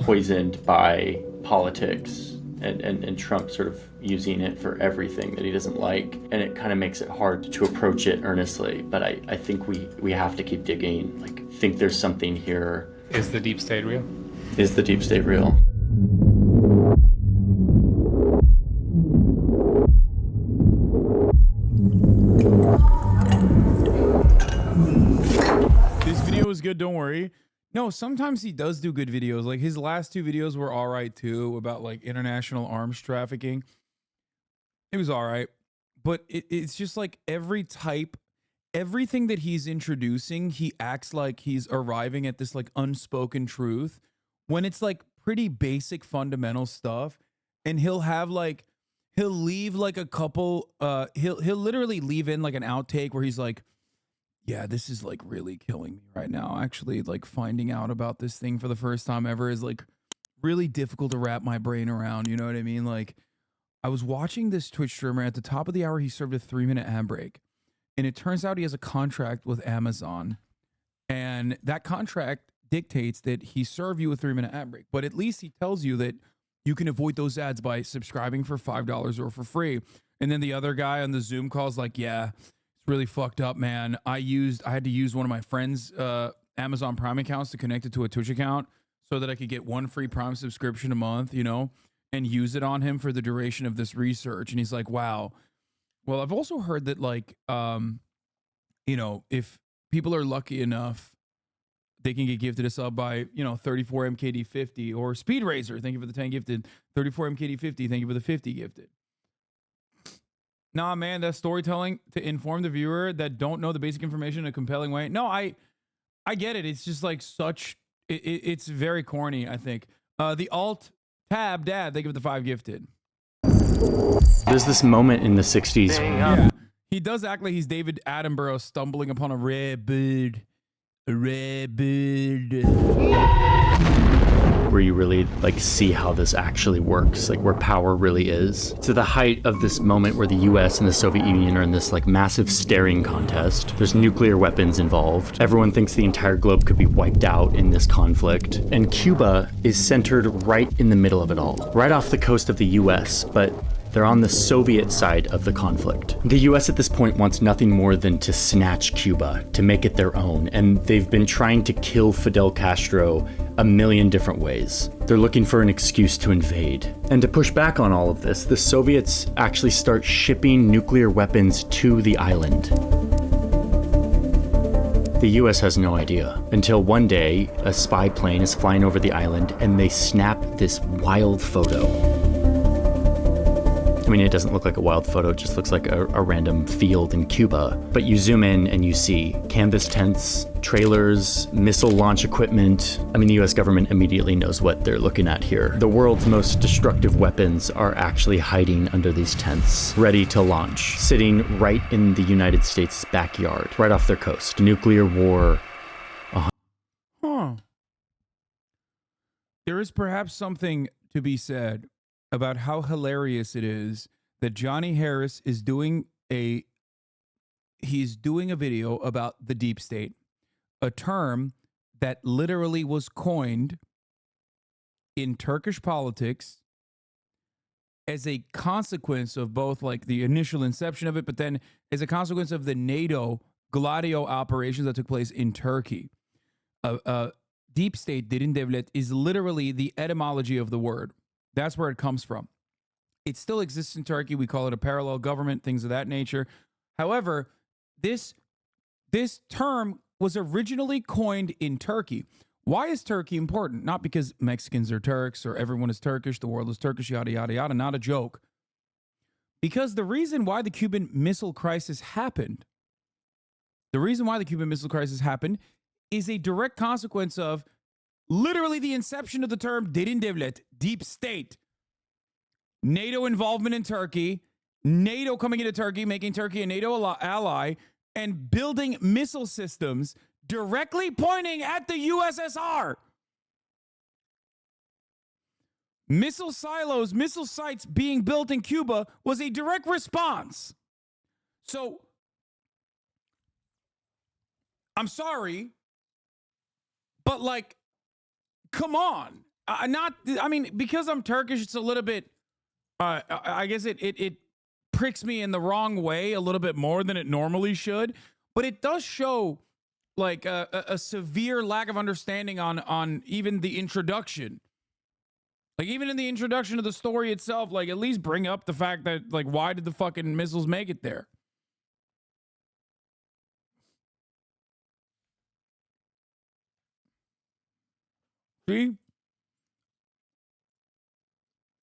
poisoned by politics and Trump sort of using it for everything that he doesn't like. And it kind of makes it hard to approach it earnestly. But I think we have to keep digging, like, think there's something here. Is the deep state real? Is the deep state real? This video is good, don't worry. No, sometimes he does do good videos. Like his last two videos were all right too, about like international arms trafficking. It was all right. But it's just like everything that he's introducing, he acts like he's arriving at this like unspoken truth when it's like pretty basic fundamental stuff. And he'll leave like a couple, he'll literally leave in like an outtake where he's like, yeah, this is like really killing me right now. Actually, like finding out about this thing for the first time ever is like really difficult to wrap my brain around. You know what I mean? Like I was watching this Twitch streamer at the top of the hour. He served a 3-minute ad break, and it turns out he has a contract with Amazon, and that contract dictates that he serve you a 3-minute ad break. But at least he tells you that you can avoid those ads by subscribing for $5 or for free. And then the other guy on the Zoom call is like, yeah, really fucked up, man. I had to use one of my friend's Amazon Prime accounts to connect it to a Twitch account so that I could get one free Prime subscription a month, you know, and use it on him for the duration of this research. And he's like, wow. Well, I've also heard that like, you know, if people are lucky enough, they can get gifted a sub by, you know, 34 MKD50 or Speed Razor. Thank you for the 10 gifted. 34 MKD50. Thank you for the 50 gifted. Nah, man, that's storytelling to inform the viewer that don't know the basic information in a compelling way. No, I get it. It's just like it's very corny, I think. The alt tab dad, they give the 5 gifted. There's this moment in the 60s. Yeah, he does act like he's David Attenborough stumbling upon a rare bird. A rare bird. Where you really like see how this actually works, like where power really is. To the height of this moment where the US and the Soviet Union are in this like massive staring contest. There's nuclear weapons involved. Everyone thinks the entire globe could be wiped out in this conflict. And Cuba is centered right in the middle of it all, right off the coast of the US, but they're on the Soviet side of the conflict. The US at this point wants nothing more than to snatch Cuba, to make it their own, and they've been trying to kill Fidel Castro a million different ways. They're looking for an excuse to invade. And to push back on all of this, the Soviets actually start shipping nuclear weapons to the island. The US has no idea, until one day, a spy plane is flying over the island and they snap this wild photo. I mean, it doesn't look like a wild photo, it just looks like a random field in Cuba. But you zoom in and you see canvas tents, trailers, missile launch equipment. I mean, the US government immediately knows what they're looking at here. The world's most destructive weapons are actually hiding under these tents, ready to launch, sitting right in the United States' backyard, right off their coast. Nuclear war. There is perhaps something to be said about how hilarious it is that Johnny Harris is doing a video about the deep state, a term that literally was coined in Turkish politics as a consequence of both like the initial inception of it, but then as a consequence of the NATO Gladio operations that took place in Turkey. Deep state, derin devlet, is literally the etymology of the word. That's where it comes from. It still exists in Turkey. We call it a parallel government, things of that nature. However, this term was originally coined in Turkey. Why is Turkey important? Not because Mexicans are Turks or everyone is Turkish, the world is Turkish, yada, yada, yada. Not a joke. Because the reason why the Cuban Missile Crisis happened is a direct consequence of literally the inception of the term derin devlet, deep state. NATO involvement in Turkey, NATO coming into Turkey, making Turkey a NATO ally, and building missile systems directly pointing at the USSR. Missile silos, missile sites being built in Cuba was a direct response. So, I'm sorry, but like, come on. not. I mean, because I'm Turkish, it's a little bit. I guess it pricks me in the wrong way a little bit more than it normally should. But it does show like a severe lack of understanding on even the introduction. Like even in the introduction of the story itself, like at least bring up the fact that like why did the fucking missiles make it there? See?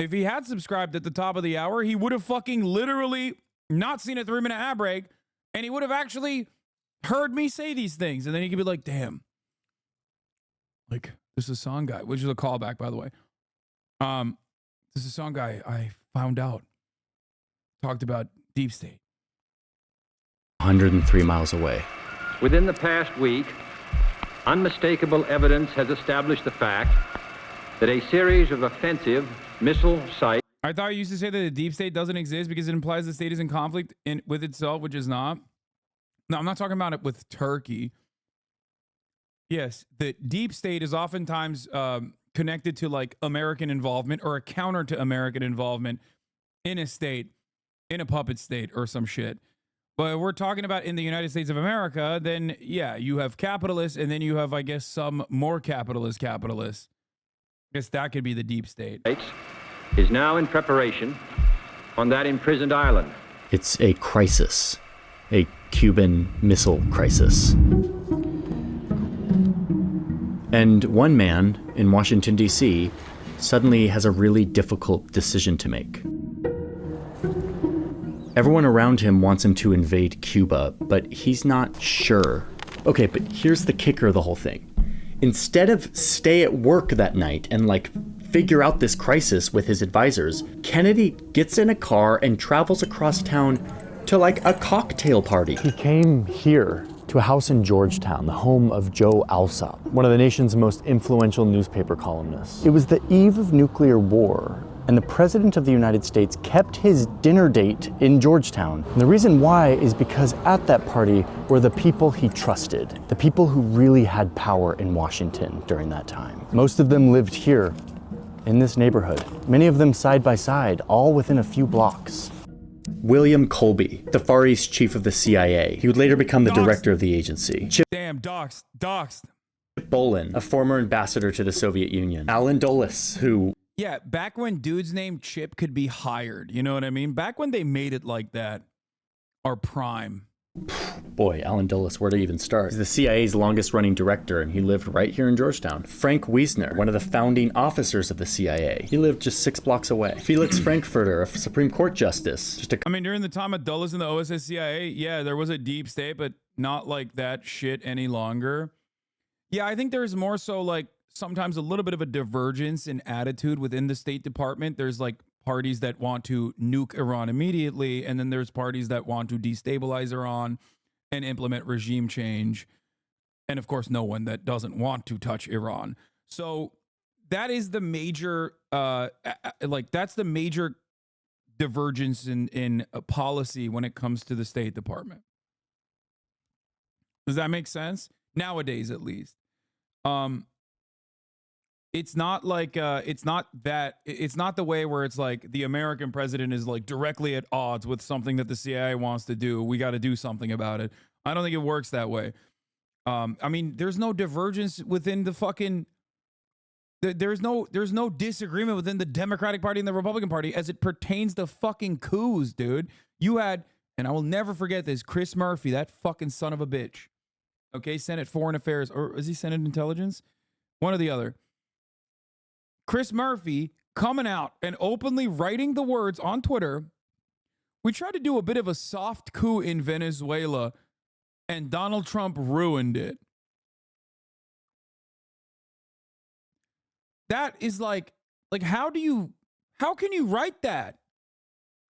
If he had subscribed at the top of the hour, he would have fucking literally not seen a 3-minute ad break, and he would have actually heard me say these things. And then he could be like, damn. Like, this is Hasan guy, which is a callback, by the way. This is Hasan guy I found out. Talked about deep state. 103 miles away. Within the past week, unmistakable evidence has established the fact that a series of offensive missile sites. I thought you used to say that the deep state doesn't exist because it implies the state is in conflict with itself, which is not. No, I'm not talking about it with Turkey. Yes, the deep state is oftentimes connected to like American involvement or a counter to American involvement in a state, in a puppet state or some shit. But we're talking about in the United States of America, then yeah, you have capitalists and then you have, I guess, some more capitalist. I guess that could be the deep state. Is now in preparation on that imprisoned island. It's a crisis, a Cuban missile crisis. And one man in Washington, D.C. suddenly has a really difficult decision to make. Everyone around him wants him to invade Cuba, but he's not sure. Okay, but here's the kicker of the whole thing. Instead of stay at work that night and like figure out this crisis with his advisors, Kennedy gets in a car and travels across town to like a cocktail party. He came here to a house in Georgetown, the home of Joe Alsop, one of the nation's most influential newspaper columnists. It was the eve of nuclear war, and the President of the United States kept his dinner date in Georgetown. And the reason why is because at that party were the people he trusted, the people who really had power in Washington during that time. Most of them lived here, in this neighborhood, many of them side by side, all within a few blocks. William Colby, the Far East chief of the CIA. He would later become the director of the agency. Chip Doxed. Bolin, a former ambassador to the Soviet Union. Alan Dulles, who... Yeah, back when dudes named Chip could be hired, you know what I mean? Back when they made it like that, our prime. Boy, Alan Dulles, where to even start? He's the CIA's longest running director, and he lived right here in Georgetown. Frank Wiesner, one of the founding officers of the CIA. He lived just 6 blocks away. Felix Frankfurter, a Supreme Court justice. I mean, during the time of Dulles and the OSS CIA, yeah, there was a deep state, but not like that shit any longer. Yeah, I think there's more so like sometimes a little bit of a divergence in attitude within the State Department. There's like parties that want to nuke Iran immediately, and then there's parties that want to destabilize Iran and implement regime change. And of course, no one that doesn't want to touch Iran. So that is the major, that's the major divergence in policy when it comes to the State Department. Does that make sense? Nowadays, at least. It's not like it's not the way where it's like the American president is like directly at odds with something that the CIA wants to do. We got to do something about it. I don't think it works that way. I mean, there's no divergence within the fucking. There's no disagreement within the Democratic Party and the Republican Party as it pertains to fucking coups, dude. You had, and I will never forget this, Chris Murphy, that fucking son of a bitch. Okay, Senate Foreign Affairs, or is he Senate Intelligence? One or the other. Chris Murphy coming out and openly writing the words on Twitter, we tried to do a bit of a soft coup in Venezuela and Donald Trump ruined it. That is like how can you write that?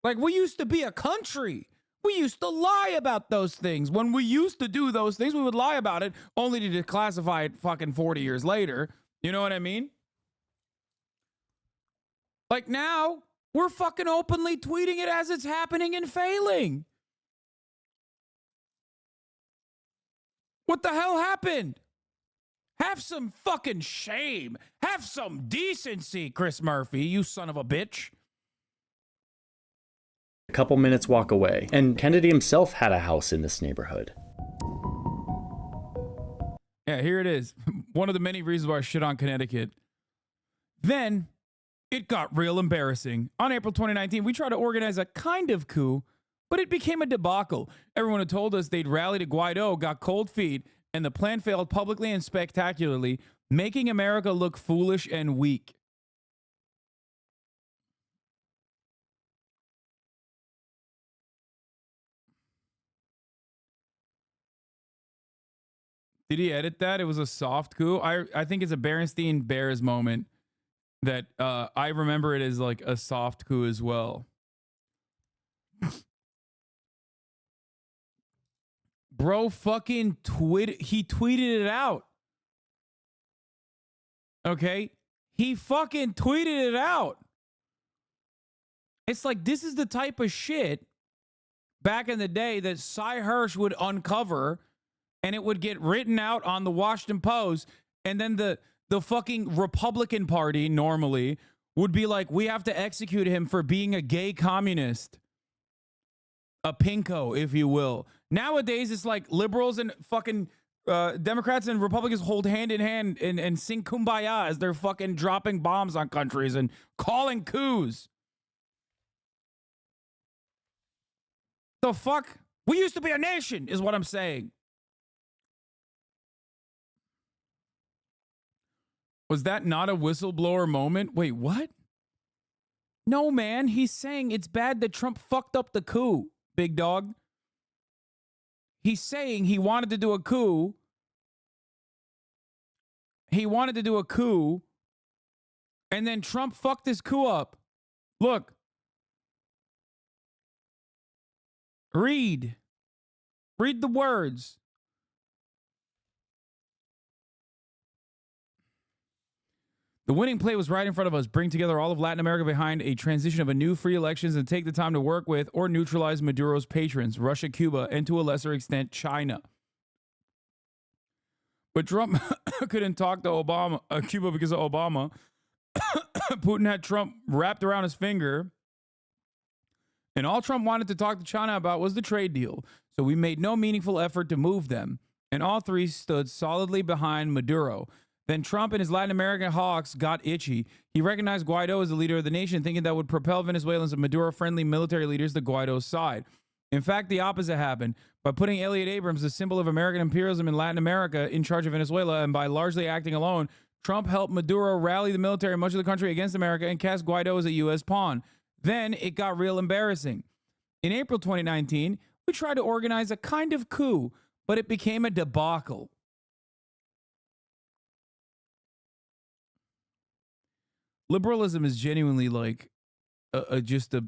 Like, we used to be a country. We used to lie about those things. When we used to do those things, we would lie about it only to declassify it fucking 40 years later. You know what I mean? Like now, we're fucking openly tweeting it as it's happening and failing. What the hell happened? Have some fucking shame. Have Have some decency, Chris Murphy, you son of a bitch. A couple minutes walk away, and Kennedy himself had a house in this neighborhood. Yeah, here it is. One of the many reasons why I shit on Connecticut. Then it got real embarrassing. On April 2019, we tried to organize a kind of coup, but it became a debacle. Everyone who told us they'd rally to Guaido got cold feet, and the plan failed publicly and spectacularly, making America look foolish and weak. Did he edit that? It was a soft coup. I think it's a Berenstein Bears moment that I remember it as like a soft coup as well. Bro fucking he tweeted it out. Okay? He fucking tweeted it out. It's like, this is the type of shit back in the day that Cy Hirsch would uncover, and it would get written out on the Washington Post, and then the fucking Republican Party normally would be like, we have to execute him for being a gay communist. A pinko, if you will. Nowadays, it's like liberals and fucking Democrats and Republicans hold hand in hand and sing Kumbaya as they're fucking dropping bombs on countries and calling coups. The fuck? We used to be a nation, is what I'm saying. Was that not a whistleblower moment? Wait, what? No, man. He's saying it's bad that Trump fucked up the coup, big dog. He's saying he wanted to do a coup. He wanted to do a coup. And then Trump fucked his coup up. Look. Read the words. The winning play was right in front of us. Bring together all of Latin America behind a transition of a new free elections and take the time to work with or neutralize Maduro's patrons, Russia, Cuba, and to a lesser extent, China. But Trump couldn't talk to Cuba because of Obama. Putin had Trump wrapped around his finger. And all Trump wanted to talk to China about was the trade deal. So we made no meaningful effort to move them. And all three stood solidly behind Maduro. Then Trump and his Latin American hawks got itchy. He recognized Guaido as the leader of the nation, thinking that would propel Venezuelans and Maduro-friendly military leaders to Guaido's side. In fact, the opposite happened. By putting Elliot Abrams, the symbol of American imperialism in Latin America, in charge of Venezuela, and by largely acting alone, Trump helped Maduro rally the military in much of the country against America and cast Guaido as a U.S. pawn. Then it got real embarrassing. In April 2019, we tried to organize a kind of coup, but it became a debacle. Liberalism is genuinely like just a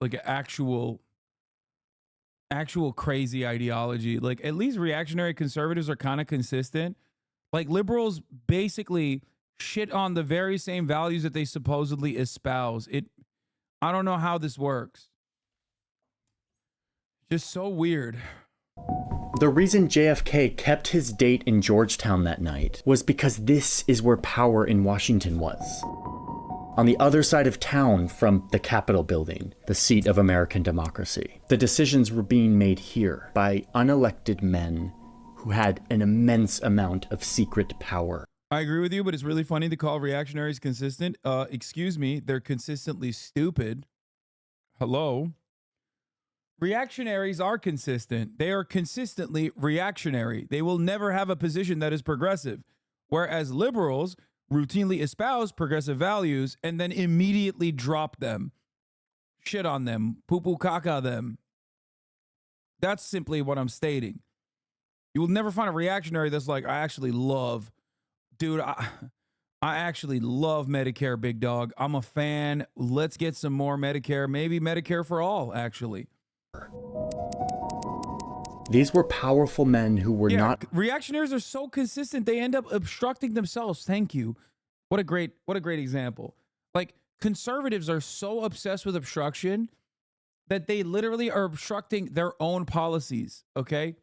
like an actual crazy ideology. Like, at least reactionary conservatives are kind of consistent. Like, liberals basically shit on the very same values that they supposedly espouse. I don't know how this works. Just so weird. The reason JFK kept his date in Georgetown that night was because this is where power in Washington was. On the other side of town from the Capitol building, the seat of American democracy. The decisions were being made here by unelected men who had an immense amount of secret power. I agree with you, but it's really funny to call reactionaries consistent. Excuse me, they're consistently stupid. Hello? Reactionaries are consistent. They are consistently reactionary. They will never have a position that is progressive. Whereas liberals routinely espouse progressive values and then immediately drop them, shit on them, poo-poo caca them. That's simply what I'm stating. You will never find a reactionary that's like, I actually love Medicare, big dog. I'm a fan. Let's get some more Medicare. Maybe Medicare for all, actually. These were powerful men who were not... Reactionaries are so consistent, they end up obstructing themselves. Thank you. What a great example. Like, conservatives are so obsessed with obstruction that they literally are obstructing their own policies, okay?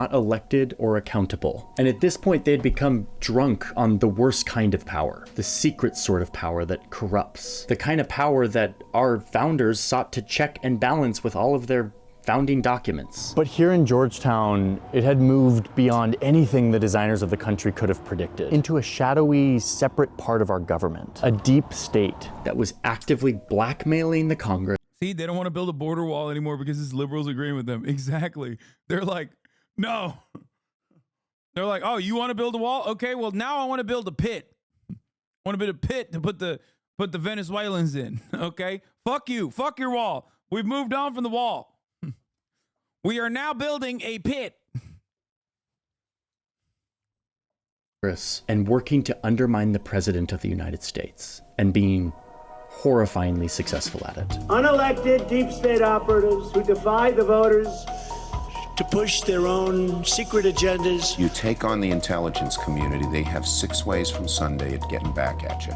not elected or accountable. And at this point, they had become drunk on the worst kind of power, the secret sort of power that corrupts, the kind of power that our founders sought to check and balance with all of their founding documents. But here in Georgetown, it had moved beyond anything the designers of the country could have predicted, into a shadowy, separate part of our government, a deep state that was actively blackmailing the Congress. See, they don't want to build a border wall anymore because it's liberals agreeing with them. Exactly. They're like, no. They're like, oh, you want to build a wall? Okay, well, now I want to build a pit. I want to build a pit to put the Venezuelans in. Okay? Fuck you. Fuck your wall. We've moved on from the wall. We are now building a pit. And working to undermine the president of the United States and being horrifyingly successful at it. Unelected deep state operatives who defy the voters to push their own secret agendas. You take on the intelligence community, they have 6 ways from Sunday at getting back at you.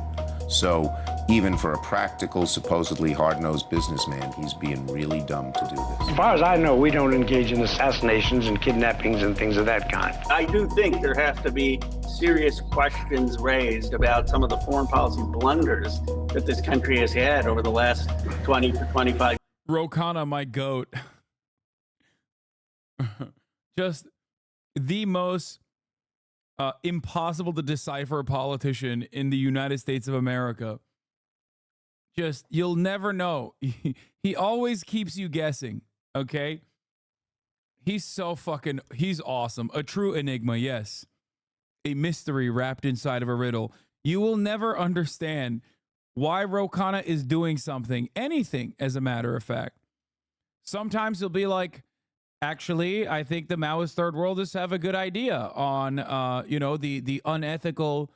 So even for a practical, supposedly hard-nosed businessman, he's being really dumb to do this. As far as I know, we don't engage in assassinations and kidnappings and things of that kind. I do think there has to be serious questions raised about some of the foreign policy blunders that this country has had over the last 20 to 25 years. Ro Khanna, my goat. Just the most impossible to decipher politician in the United States of America. Just, you'll never know. He always keeps you guessing, okay? He's awesome. A true enigma, yes. A mystery wrapped inside of a riddle. You will never understand why Ro Khanna is doing something, anything, as a matter of fact. Sometimes he'll be like, actually, I think the Maoist third worldists have a good idea on, the unethical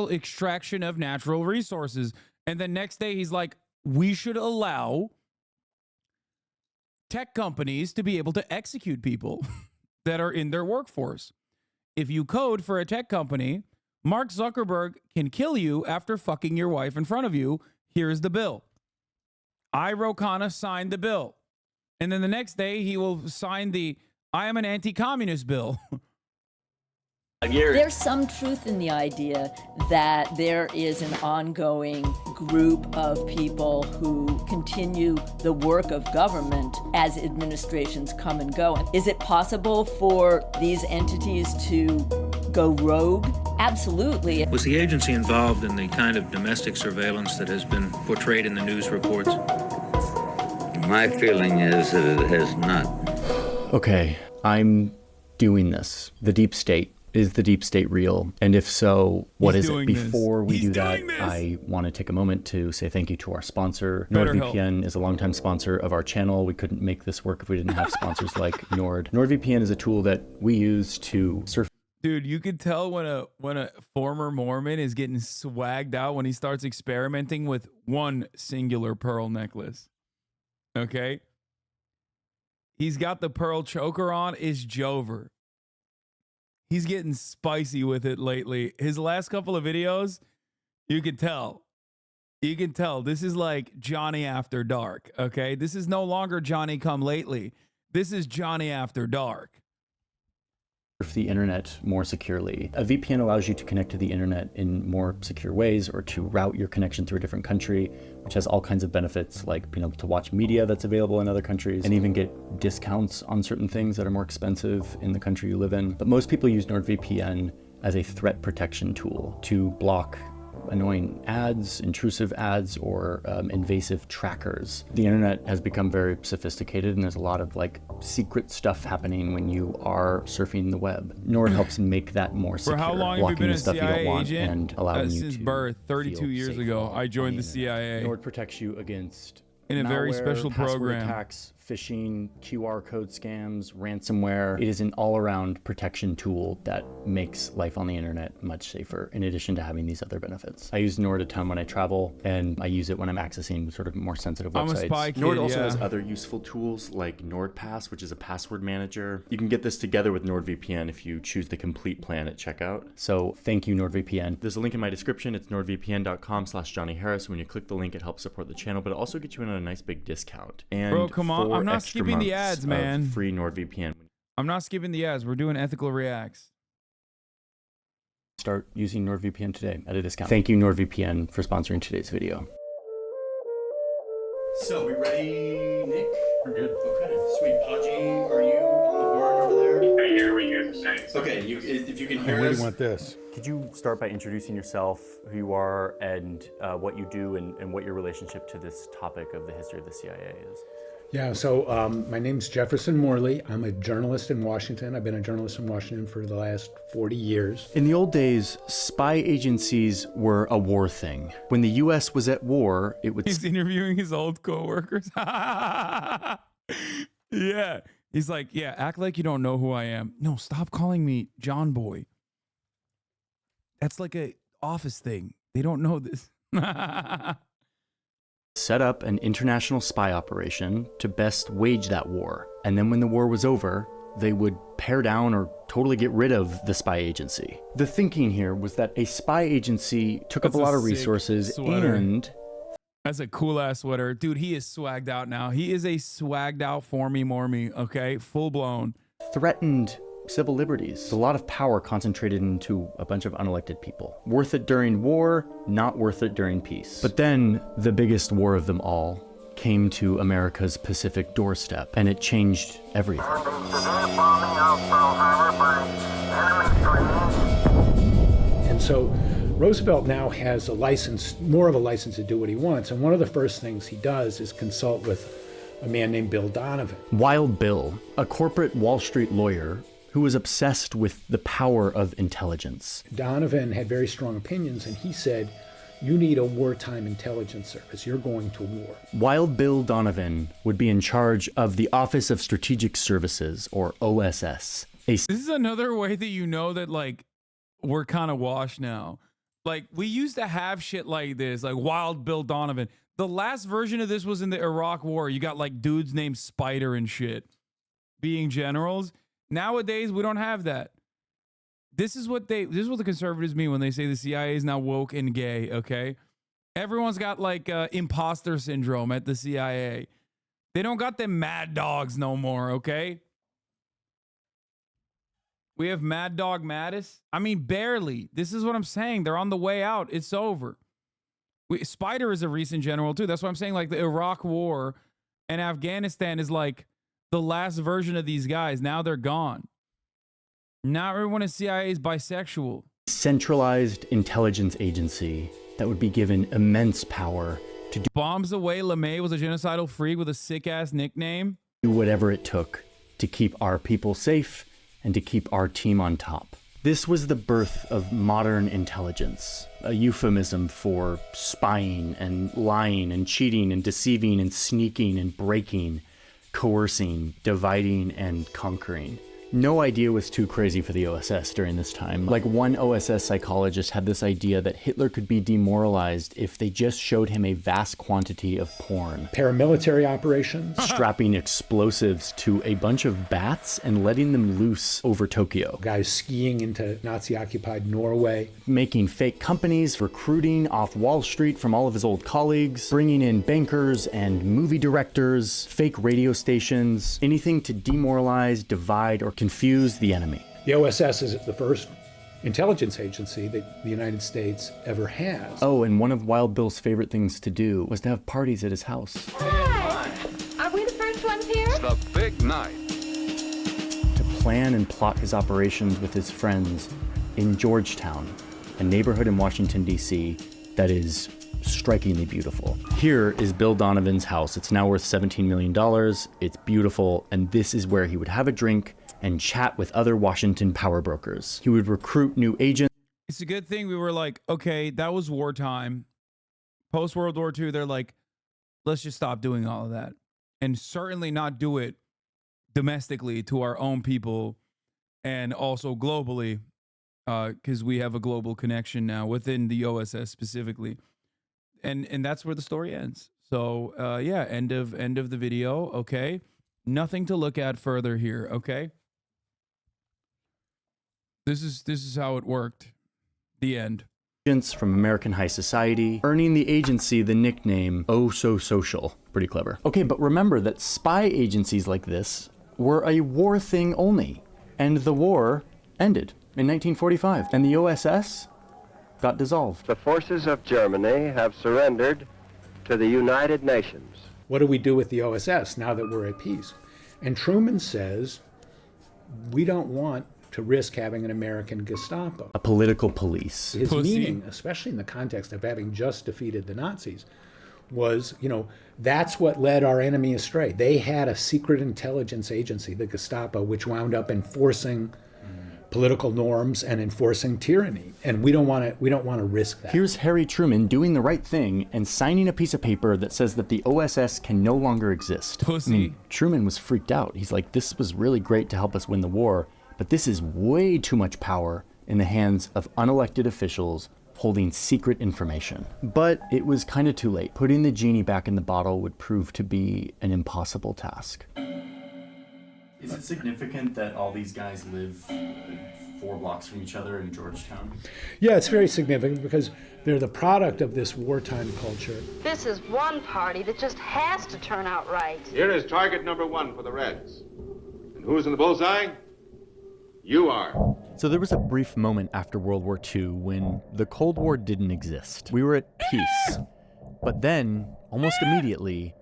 extraction of natural resources. And the next day he's like, we should allow tech companies to be able to execute people that are in their workforce. If you code for a tech company, Mark Zuckerberg can kill you after fucking your wife in front of you. Here's the bill. Ro Khanna signed the bill. And then the next day, he will sign the I am an anti-communist bill. There's some truth in the idea that there is an ongoing group of people who continue the work of government as administrations come and go. Is it possible for these entities to go rogue? Absolutely. Was the agency involved in the kind of domestic surveillance that has been portrayed in the news reports? My feeling is that it has not. Okay, I'm doing this. The deep state. Is the deep state real? And if so, what is it? Before we do that, I want to take a moment to say thank you to our sponsor. NordVPN is a longtime sponsor of our channel. We couldn't make this work if we didn't have sponsors like Nord. NordVPN is a tool that we use to surf. Dude, you could tell when a former Mormon is getting swagged out when he starts experimenting with one singular pearl necklace. Okay? He's got the pearl choker on. It's Jover. He's getting spicy with it lately. His last couple of videos, you can tell. You can tell. This is like Johnny After Dark, okay? This is no longer Johnny Come Lately. This is Johnny After Dark. The internet more securely. A VPN allows you to connect to the internet in more secure ways or to route your connection through a different country, which has all kinds of benefits like being able to watch media that's available in other countries and even get discounts on certain things that are more expensive in the country you live in. But most people use NordVPN as a threat protection tool to block annoying ads, intrusive ads, or invasive trackers. The internet has become very sophisticated and there's a lot of like secret stuff happening when you are surfing the web. Nord helps make that more secure. For how long have you been a CIA agent? And allowing you since to birth, 32 years ago, I joined the internet. CIA. Nord protects you against in a very malware, special password program. attacks, phishing, QR code scams, ransomware. It is an all-around protection tool that makes life on the internet much safer, in addition to having these other benefits. I use Nord a ton when I travel, and I use it when I'm accessing sort of more sensitive websites. I'm a spy kid, Nord also has yeah. other useful tools like NordPass, which is a password manager. You can get this together with NordVPN if you choose the complete plan at checkout. So thank you, NordVPN. There's a link in my description. It's nordvpn.com/Johnny Harris. When you click the link, it helps support the channel, but it also gets you in on a nice big discount. And Bro, come on. for I'm not extra skipping the months ads, of man. free NordVPN. I'm not skipping the ads. We're doing ethical reacts. Start using NordVPN today at a discount. Thank you, NordVPN, for sponsoring today's video. So, we ready, Nick? We're good. Okay. Sweet. Haji, are you on the board over there? I hear what you're saying. Okay, if you can hear I really us. want this. Could you start by introducing yourself, who you are, and what you do, and what your relationship to this topic of the history of the CIA is? Yeah, so my name's Jefferson Morley. I'm a journalist in Washington. I've been a journalist in Washington for the last 40 years. In the old days, spy agencies were a war thing. When the U.S. was at war, it would... He's interviewing his old coworkers. Yeah. He's like, yeah, act like you don't know who I am. No, stop calling me John Boy. That's like a office thing. They don't know this. set up an international spy operation to best wage that war. And then when the war was over, they would pare down or totally get rid of the spy agency. The thinking here was that a spy agency took up a lot of resources and... That's a cool ass sweater. Dude, he is swagged out now. He is a swagged out formie mormie, okay? Full blown. Threatened civil liberties. A lot of power concentrated into a bunch of unelected people. Worth it during war, not worth it during peace. But then the biggest war of them all came to America's Pacific doorstep, and it changed everything. And so Roosevelt now has a license, more of a license to do what he wants. And one of the first things he does is consult with a man named Bill Donovan. Wild Bill, a corporate Wall Street lawyer who was obsessed with the power of intelligence. Donovan had very strong opinions, and he said, you need a wartime intelligence service. You're going to war. Wild Bill Donovan would be in charge of the Office of Strategic Services, or OSS. This is another way that you know that, like, we're kind of washed now. Like, we used to have shit like this, like Wild Bill Donovan. The last version of this was in the Iraq War. You got, like, dudes named Spider and shit being generals. Nowadays, we don't have that. This is what the conservatives mean when they say the CIA is now woke and gay, okay? Everyone's got, like, imposter syndrome at the CIA. They don't got them mad dogs no more, okay? We have Mad Dog Mattis. I mean, barely. This is what I'm saying. They're on the way out. It's over. Spider is a recent general, too. That's what I'm saying. Like, the Iraq War and Afghanistan is, like, the last version of these guys. Now they're gone. Not everyone in CIA is bisexual. Centralized intelligence agency that would be given immense power to Bombs Away LeMay was a genocidal freak with a sick-ass nickname. Do whatever it took to keep our people safe and to keep our team on top. This was the birth of modern intelligence, a euphemism for spying and lying and cheating and deceiving and sneaking and breaking, coercing, dividing, and conquering. No idea was too crazy for the OSS during this time. Like, one OSS psychologist had this idea that Hitler could be demoralized if they just showed him a vast quantity of porn. Paramilitary operations. Strapping explosives to a bunch of bats and letting them loose over Tokyo. Guys skiing into Nazi-occupied Norway. Making fake companies, recruiting off Wall Street from all of his old colleagues, bringing in bankers and movie directors, fake radio stations, anything to demoralize, divide, or confuse the enemy. The OSS is the first intelligence agency that the United States ever has. Oh, and one of Wild Bill's favorite things to do was to have parties at his house. Hi! Are we the first ones here? It's the big night. To plan and plot his operations with his friends in Georgetown, a neighborhood in Washington, D.C. that is strikingly beautiful. Here is Bill Donovan's house. It's now worth $17 million. It's beautiful, and this is where he would have a drink and chat with other Washington power brokers. He would recruit new agents. It's a good thing we were like, okay, that was wartime. Post-World War II, they're like, let's just stop doing all of that. And certainly not do it domestically to our own people and also globally, because we have a global connection now within the OSS specifically. And that's where the story ends. So, yeah, end of the video, okay? Nothing to look at further here, okay? This is how it worked. The end. agents from American high society, earning the agency the nickname Oh So Social. Pretty clever. Okay, but remember that spy agencies like this were a war thing only, and the war ended in 1945, and the OSS got dissolved. The forces of Germany have surrendered to the United Nations. What do we do with the OSS now that we're at peace? And Truman says, we don't want to risk having an American Gestapo. A political police. His meaning, especially in the context of having just defeated the Nazis, was, that's what led our enemy astray. They had a secret intelligence agency, the Gestapo, which wound up enforcing political norms and enforcing tyranny. And we don't want to risk that. Here's Harry Truman doing the right thing and signing a piece of paper that says that the OSS can no longer exist. Pussy. Truman was freaked out. He's like, this was really great to help us win the war, but this is way too much power in the hands of unelected officials holding secret information. But it was kind of too late. Putting the genie back in the bottle would prove to be an impossible task. Is it significant that all these guys live 4 blocks from each other in Georgetown? Yeah, it's very significant because they're the product of this wartime culture. This is one party that just has to turn out right. Here is target number 1 for the Reds. And who's in the bullseye? You are. So there was a brief moment after World War II when the Cold War didn't exist. We were at peace. But then, almost immediately,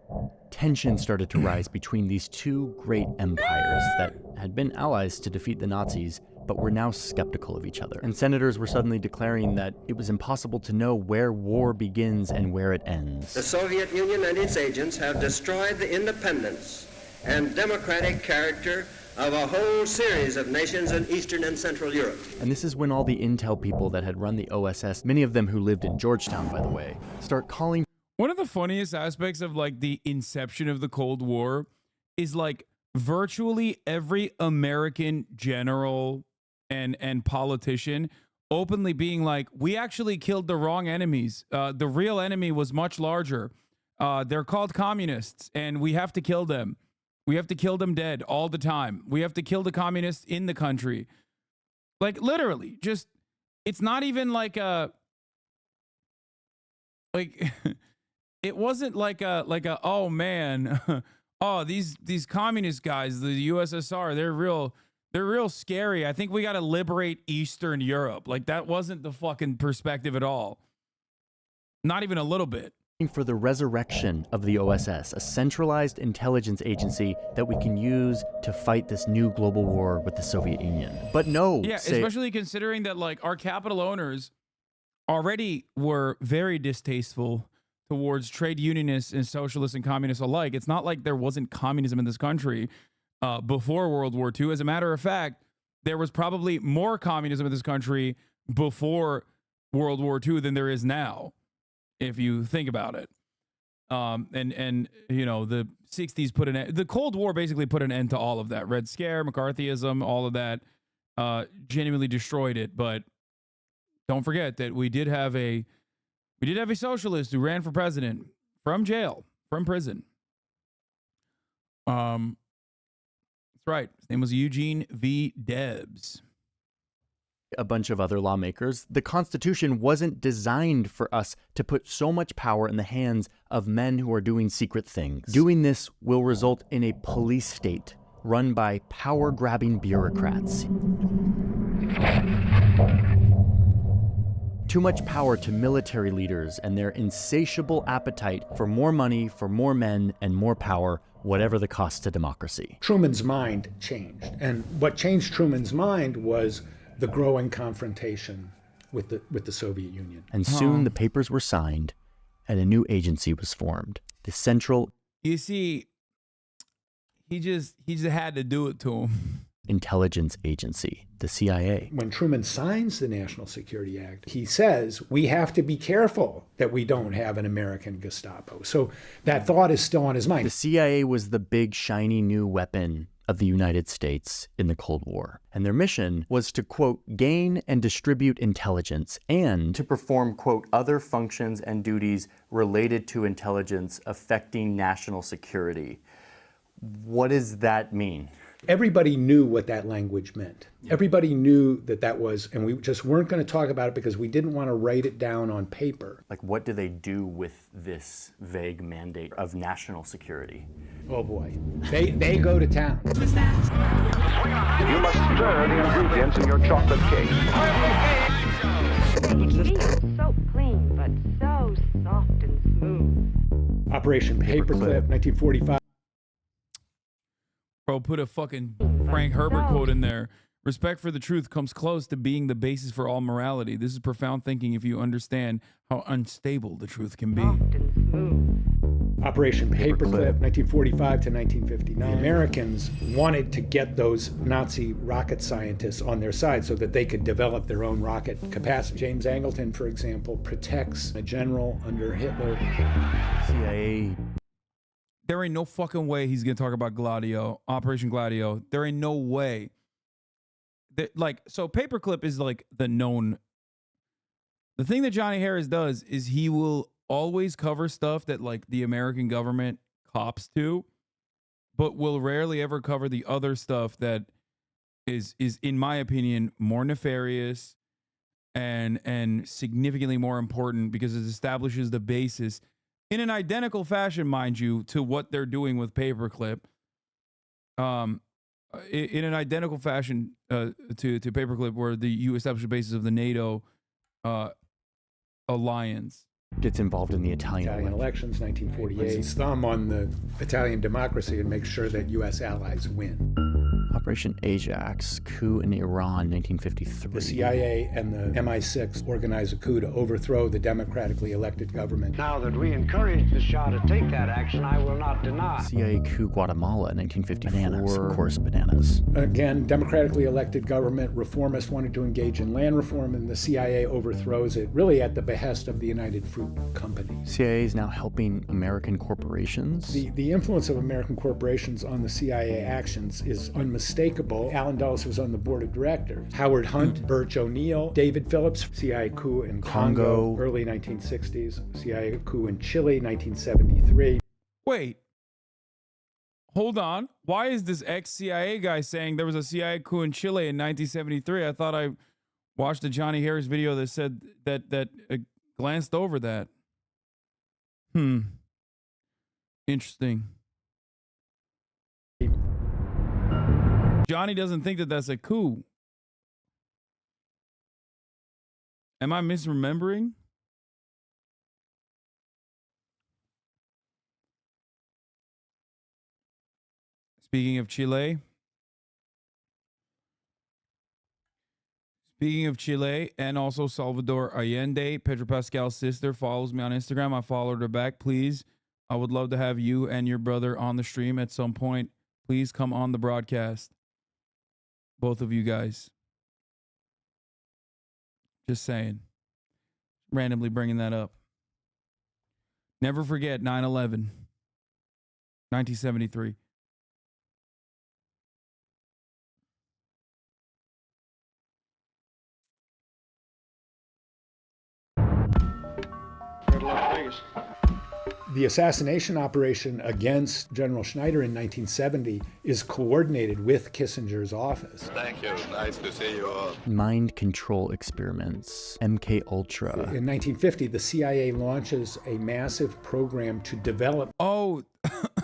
tension started to rise between these two great empires that had been allies to defeat the Nazis, but were now skeptical of each other. And senators were suddenly declaring that it was impossible to know where war begins and where it ends. The Soviet Union and its agents have destroyed the independence and democratic character of a whole series of nations in Eastern and Central Europe. And this is when all the intel people that had run the OSS, many of them who lived in Georgetown, by the way, start calling. One of the funniest aspects of like the inception of the Cold War is like virtually every American general and politician openly being like, we actually killed the wrong enemies. The real enemy was much larger. They're called communists and we have to kill them. We have to kill them dead all the time. We have to kill the communists in the country. Like literally, just, it's not even like a, like, it wasn't like a, oh man, oh, these communist guys, the USSR, they're real scary. I think we got to liberate Eastern Europe. Like that wasn't the fucking perspective at all. Not even a little bit. For the resurrection of the OSS, a centralized intelligence agency that we can use to fight this new global war with the Soviet Union. But no. Yeah, especially considering that like our capital owners already were very distasteful towards trade unionists and socialists and communists alike. It's not like there wasn't communism in this country before World War II. As a matter of fact, there was probably more communism in this country before World War II than there is now, if you think about it. And you know, the 60s put an end, the Cold War basically put an end to all of that. Red Scare, McCarthyism, all of that genuinely destroyed it. But don't forget that we did have a socialist who ran for president from jail, from prison. That's right. His name was Eugene V. Debs. A bunch of other lawmakers. The Constitution wasn't designed for us to put so much power in the hands of men who are doing secret things. Doing this will result in a police state run by power-grabbing bureaucrats. Too much power to military leaders and their insatiable appetite for more money, for more men, and more power, whatever the cost to democracy. Truman's mind changed. And what changed Truman's mind was the growing confrontation with the Soviet Union. And soon the papers were signed and a new agency was formed. The Central... You see, he just had to do it to him. Intelligence Agency, the CIA. When Truman signs the National Security Act, he says, we have to be careful that we don't have an American Gestapo. So that thought is still on his mind. The CIA was the big, shiny new weapon of the United States in the Cold War. And their mission was to, quote, gain and distribute intelligence and to perform, quote, other functions and duties related to intelligence affecting national security. What does that mean? Everybody knew what that language meant. Everybody knew that that was, and we just weren't going to talk about it because we didn't want to write it down on paper. Like, what do they do with this vague mandate of national security? Oh boy, they go to town. You must stir the ingredients in your chocolate cake. It feels so clean, but so soft and smooth. Operation Paperclip, 1945. Bro, put a fucking Frank Herbert quote in there. Respect for the truth comes close to being the basis for all morality. This is profound thinking if you understand how unstable the truth can be. Operation Paperclip, 1945 to 1959. The Americans wanted to get those Nazi rocket scientists on their side so that they could develop their own rocket capacity. James Angleton, for example, protects a general under Hitler. CIA. There ain't no fucking way he's gonna talk about Gladio, Operation Gladio. There ain't no way. Like, so Paperclip is like the known. The thing that Johnny Harris does is he will always cover stuff that like the American government cops to, but will rarely ever cover the other stuff that is in my opinion more nefarious and significantly more important because it establishes the basis in an identical fashion, mind you, to what they're doing with Paperclip. In an identical fashion to Paperclip, where you establish the basis of the NATO alliance. Gets involved in the Italian elections, 1948. Puts his thumb on the Italian democracy and makes sure that U.S. allies win. Operation Ajax, coup in Iran, 1953. The CIA and the MI6 organize a coup to overthrow the democratically elected government. Now that we encourage the Shah to take that action, I will not deny. CIA coup Guatemala, 1954. Bananas, of course, bananas. Again, democratically elected government, reformists wanted to engage in land reform, and the CIA overthrows it, really at the behest of the United Fruit Company. CIA is now helping American corporations. The influence of American corporations on the CIA actions is unmistakable. Alan Dulles was on the board of directors. Howard Hunt, Birch O'Neill, David Phillips, CIA coup in Congo, early 1960s, CIA coup in Chile, 1973. Wait. Hold on. Why is this ex-CIA guy saying there was a CIA coup in Chile in 1973? I thought I watched a Johnny Harris video that said that glanced over that. Interesting. Johnny doesn't think that that's a coup. Am I misremembering? Speaking of Chile. And also Salvador Allende, Pedro Pascal's sister, follows me on Instagram. I followed her back. Please, I would love to have you and your brother on the stream at some point. Please come on the broadcast. Both of you guys. Just saying. Randomly bringing that up. Never forget 9/11. 1973. Good luck, please. The assassination operation against General Schneider in 1970 is coordinated with Kissinger's office. Thank you. Nice to see you all. Mind control experiments, MK Ultra. In 1950, the CIA launches a massive program to develop. Oh,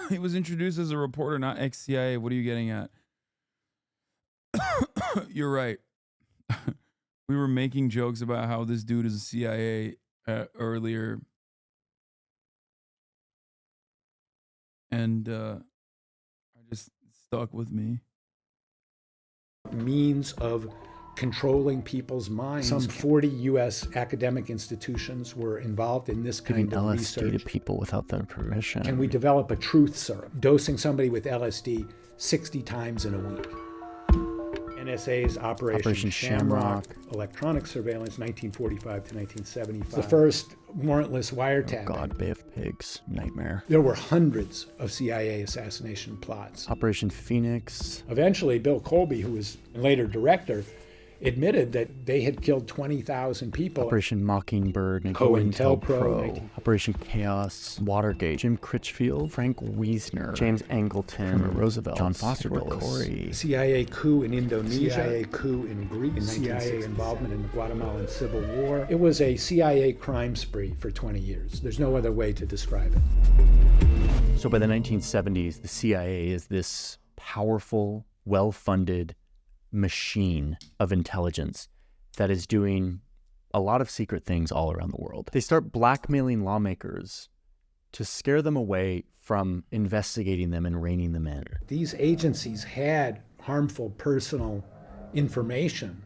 he was introduced as a reporter, not ex-CIA. What are you getting at? You're right. We were making jokes about how this dude is a CIA earlier. And I just stuck with me. Means of controlling people's minds. Some 40 U.S. academic institutions were involved in this kind Giving of LSD research. to people without their permission. And we develop a truth serum, dosing somebody with LSD 60 times in a week. NSA's Operation Shamrock, electronic surveillance, 1945 to 1975. The first warrantless wiretapping. Oh God, Bay of Pigs, nightmare. There were hundreds of CIA assassination plots. Operation Phoenix. Eventually, Bill Colby, who was later director, admitted that they had killed 20,000 people. Operation Mockingbird, COINTELPRO, Operation Chaos, Watergate, Jim Critchfield, Frank Wiesner, James Angleton, Roosevelt, John Foster Dulles, CIA coup in Indonesia, CIA coup in Greece, CIA involvement in the Guatemalan Civil War. It was a CIA crime spree for 20 years. There's no other way to describe it. So by the 1970s, the CIA is this powerful, well-funded machine of intelligence that is doing a lot of secret things all around the world. They start blackmailing lawmakers to scare them away from investigating them and reining them in. These agencies had harmful personal information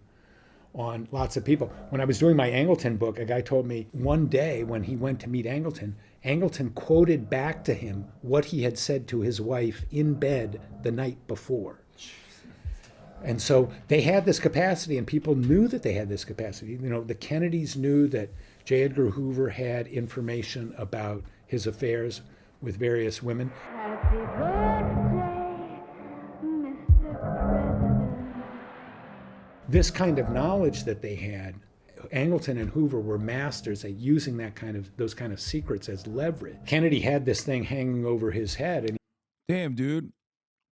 on lots of people. When I was doing my Angleton book, a guy told me one day when he went to meet Angleton, Angleton quoted back to him what he had said to his wife in bed the night before. And so they had this capacity, and people knew that they had this capacity. You know, the Kennedys knew that J. Edgar Hoover had information about his affairs with various women. Happy birthday, Mr. President. This kind of knowledge that they had, Angleton and Hoover were masters at using those kind of secrets as leverage. Kennedy had this thing hanging over his head, and damn, dude.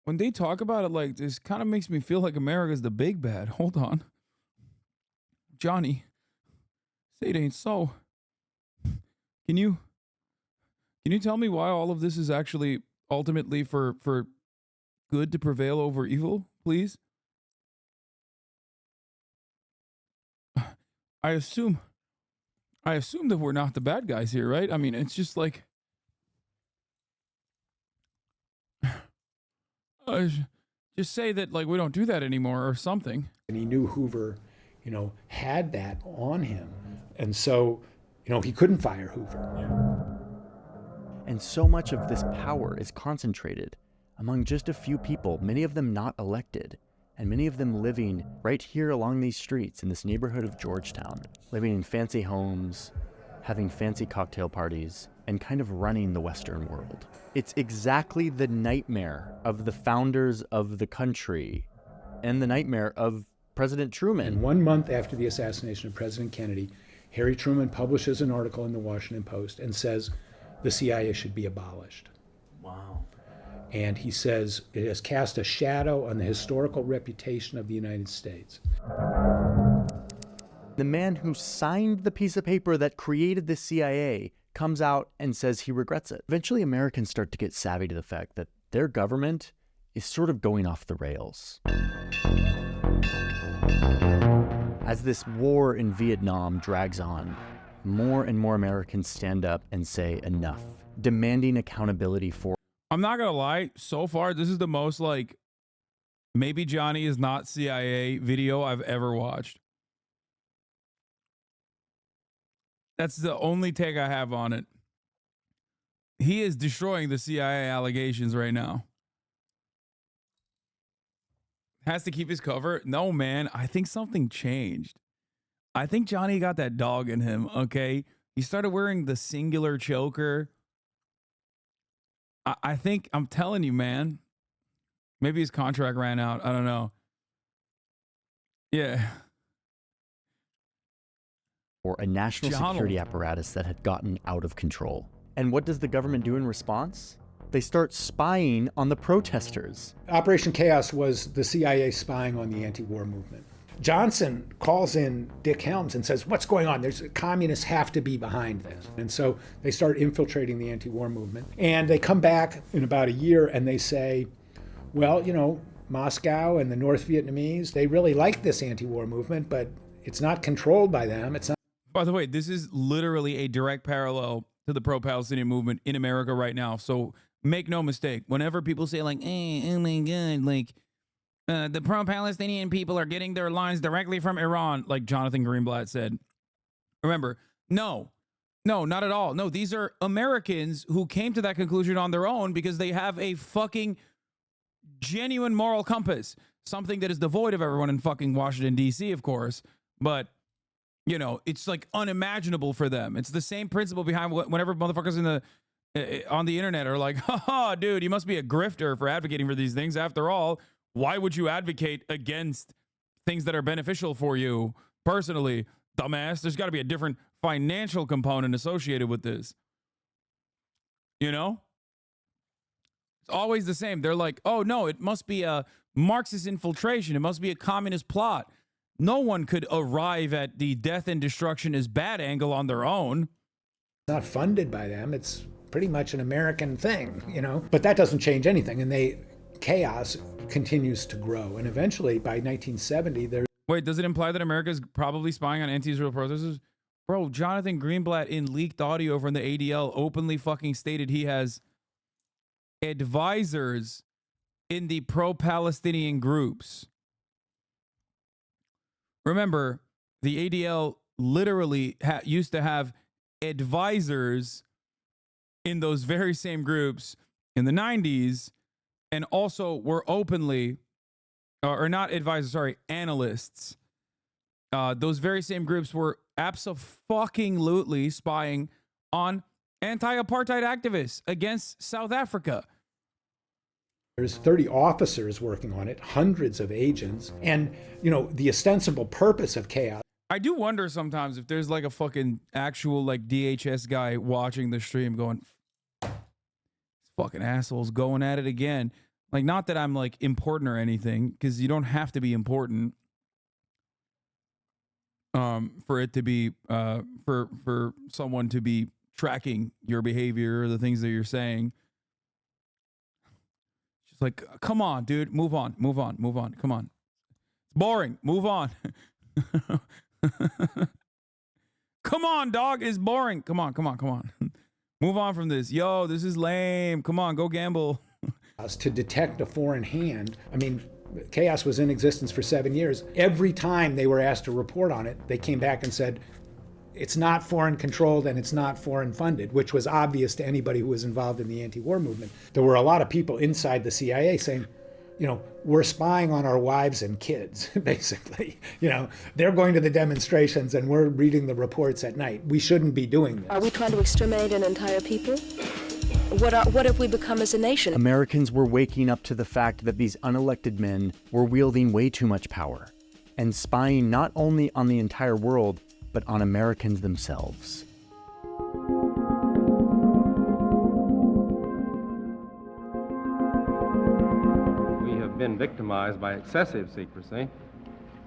When they talk about it like this, kind of makes me feel like America's the big bad. Hold on. Johnny, say it ain't so. Can you tell me why all of this is actually ultimately for good to prevail over evil, please? I assume that we're not the bad guys here, right? I mean, it's just like just say that like we don't do that anymore or something. And he knew Hoover, had that on him. And so, he couldn't fire Hoover. And so much of this power is concentrated among just a few people, many of them not elected, and many of them living right here along these streets in this neighborhood of Georgetown, living in fancy homes, having fancy cocktail parties, and kind of running the Western world. It's exactly the nightmare of the founders of the country and the nightmare of President Truman. And 1 month after the assassination of President Kennedy, Harry Truman publishes an article in the Washington Post and says the CIA should be abolished. Wow. And he says it has cast a shadow on the historical reputation of the United States. The man who signed the piece of paper that created the CIA comes out and says he regrets it. Eventually, Americans start to get savvy to the fact that their government is sort of going off the rails. As this war in Vietnam drags on, more and more Americans stand up and say enough, demanding accountability for. I'm not gonna lie, so far this is the most like maybe Johnny is not CIA video I've ever watched. That's the only take I have on it. He is destroying the CIA allegations right now. Has to keep his cover. No, man, I think something changed. I think Johnny got that dog in him, okay? He started wearing the singular choker. I think, I'm telling you, man, maybe his contract ran out. I don't know. Yeah. Or a national security apparatus that had gotten out of control. And what does the government do in response? They start spying on the protesters. Operation Chaos was the CIA spying on the anti-war movement. Johnson calls in Dick Helms and says, what's going on? Communists have to be behind this. And so they start infiltrating the anti-war movement. And they come back in about a year and they say, well, Moscow and the North Vietnamese, they really like this anti-war movement, but it's not controlled by them. It's not. By the way, this is literally a direct parallel to the pro-Palestinian movement in America right now. So make no mistake, whenever people say like, oh my God, like the pro-Palestinian people are getting their lines directly from Iran, like Jonathan Greenblatt said. Remember, no, not at all. No, these are Americans who came to that conclusion on their own because they have a fucking genuine moral compass, something that is devoid of everyone in fucking Washington, D.C., of course, but it's like unimaginable for them. It's the same principle behind whenever motherfuckers on the internet are like, haha, dude, you must be a grifter for advocating for these things. After all, why would you advocate against things that are beneficial for you personally, dumbass. There's got to be a different financial component associated with this. You know? It's always the same. They're like, oh, no, it must be a Marxist infiltration. It must be a communist plot. No one could arrive at the death and destruction is bad angle on their own. It's not funded by them. It's pretty much an American thing, you know? But that doesn't change anything. And chaos continues to grow. And eventually, by 1970, there's... Wait, does it imply that America is probably spying on anti-Israel protesters? Bro, Jonathan Greenblatt in leaked audio from the ADL openly fucking stated he has advisors in the pro-Palestinian groups. Remember, the ADL literally used to have advisors in those very same groups in the 90s, and also were openly, or not advisors, sorry, analysts. Those very same groups were abso-fucking-lutely spying on anti-apartheid activists against South Africa. There's 30 officers working on it, hundreds of agents, and, you know, the ostensible purpose of chaos. I do wonder sometimes if there's like a fucking actual like DHS guy watching the stream going, fucking assholes going at it again. Like, not that I'm like important or anything, because you don't have to be important for it to be for someone to be tracking your behavior or the things that you're saying. Just like, come on, dude, move on, come on. It's boring, move on. Come on, dog, it's boring. Come on. Move on from this. Yo, this is lame. Come on, go gamble. To detect a foreign hand. I mean, chaos was in existence for 7 years. Every time they were asked to report on it, they came back and said, it's not foreign controlled and it's not foreign funded, which was obvious to anybody who was involved in the anti-war movement. There were a lot of people inside the CIA saying, you know, we're spying on our wives and kids, basically. You know, they're going to the demonstrations and we're reading the reports at night. We shouldn't be doing this. Are we trying to exterminate an entire people? What have we become as a nation? Americans were waking up to the fact that these unelected men were wielding way too much power and spying not only on the entire world, but on Americans themselves. We have been victimized by excessive secrecy,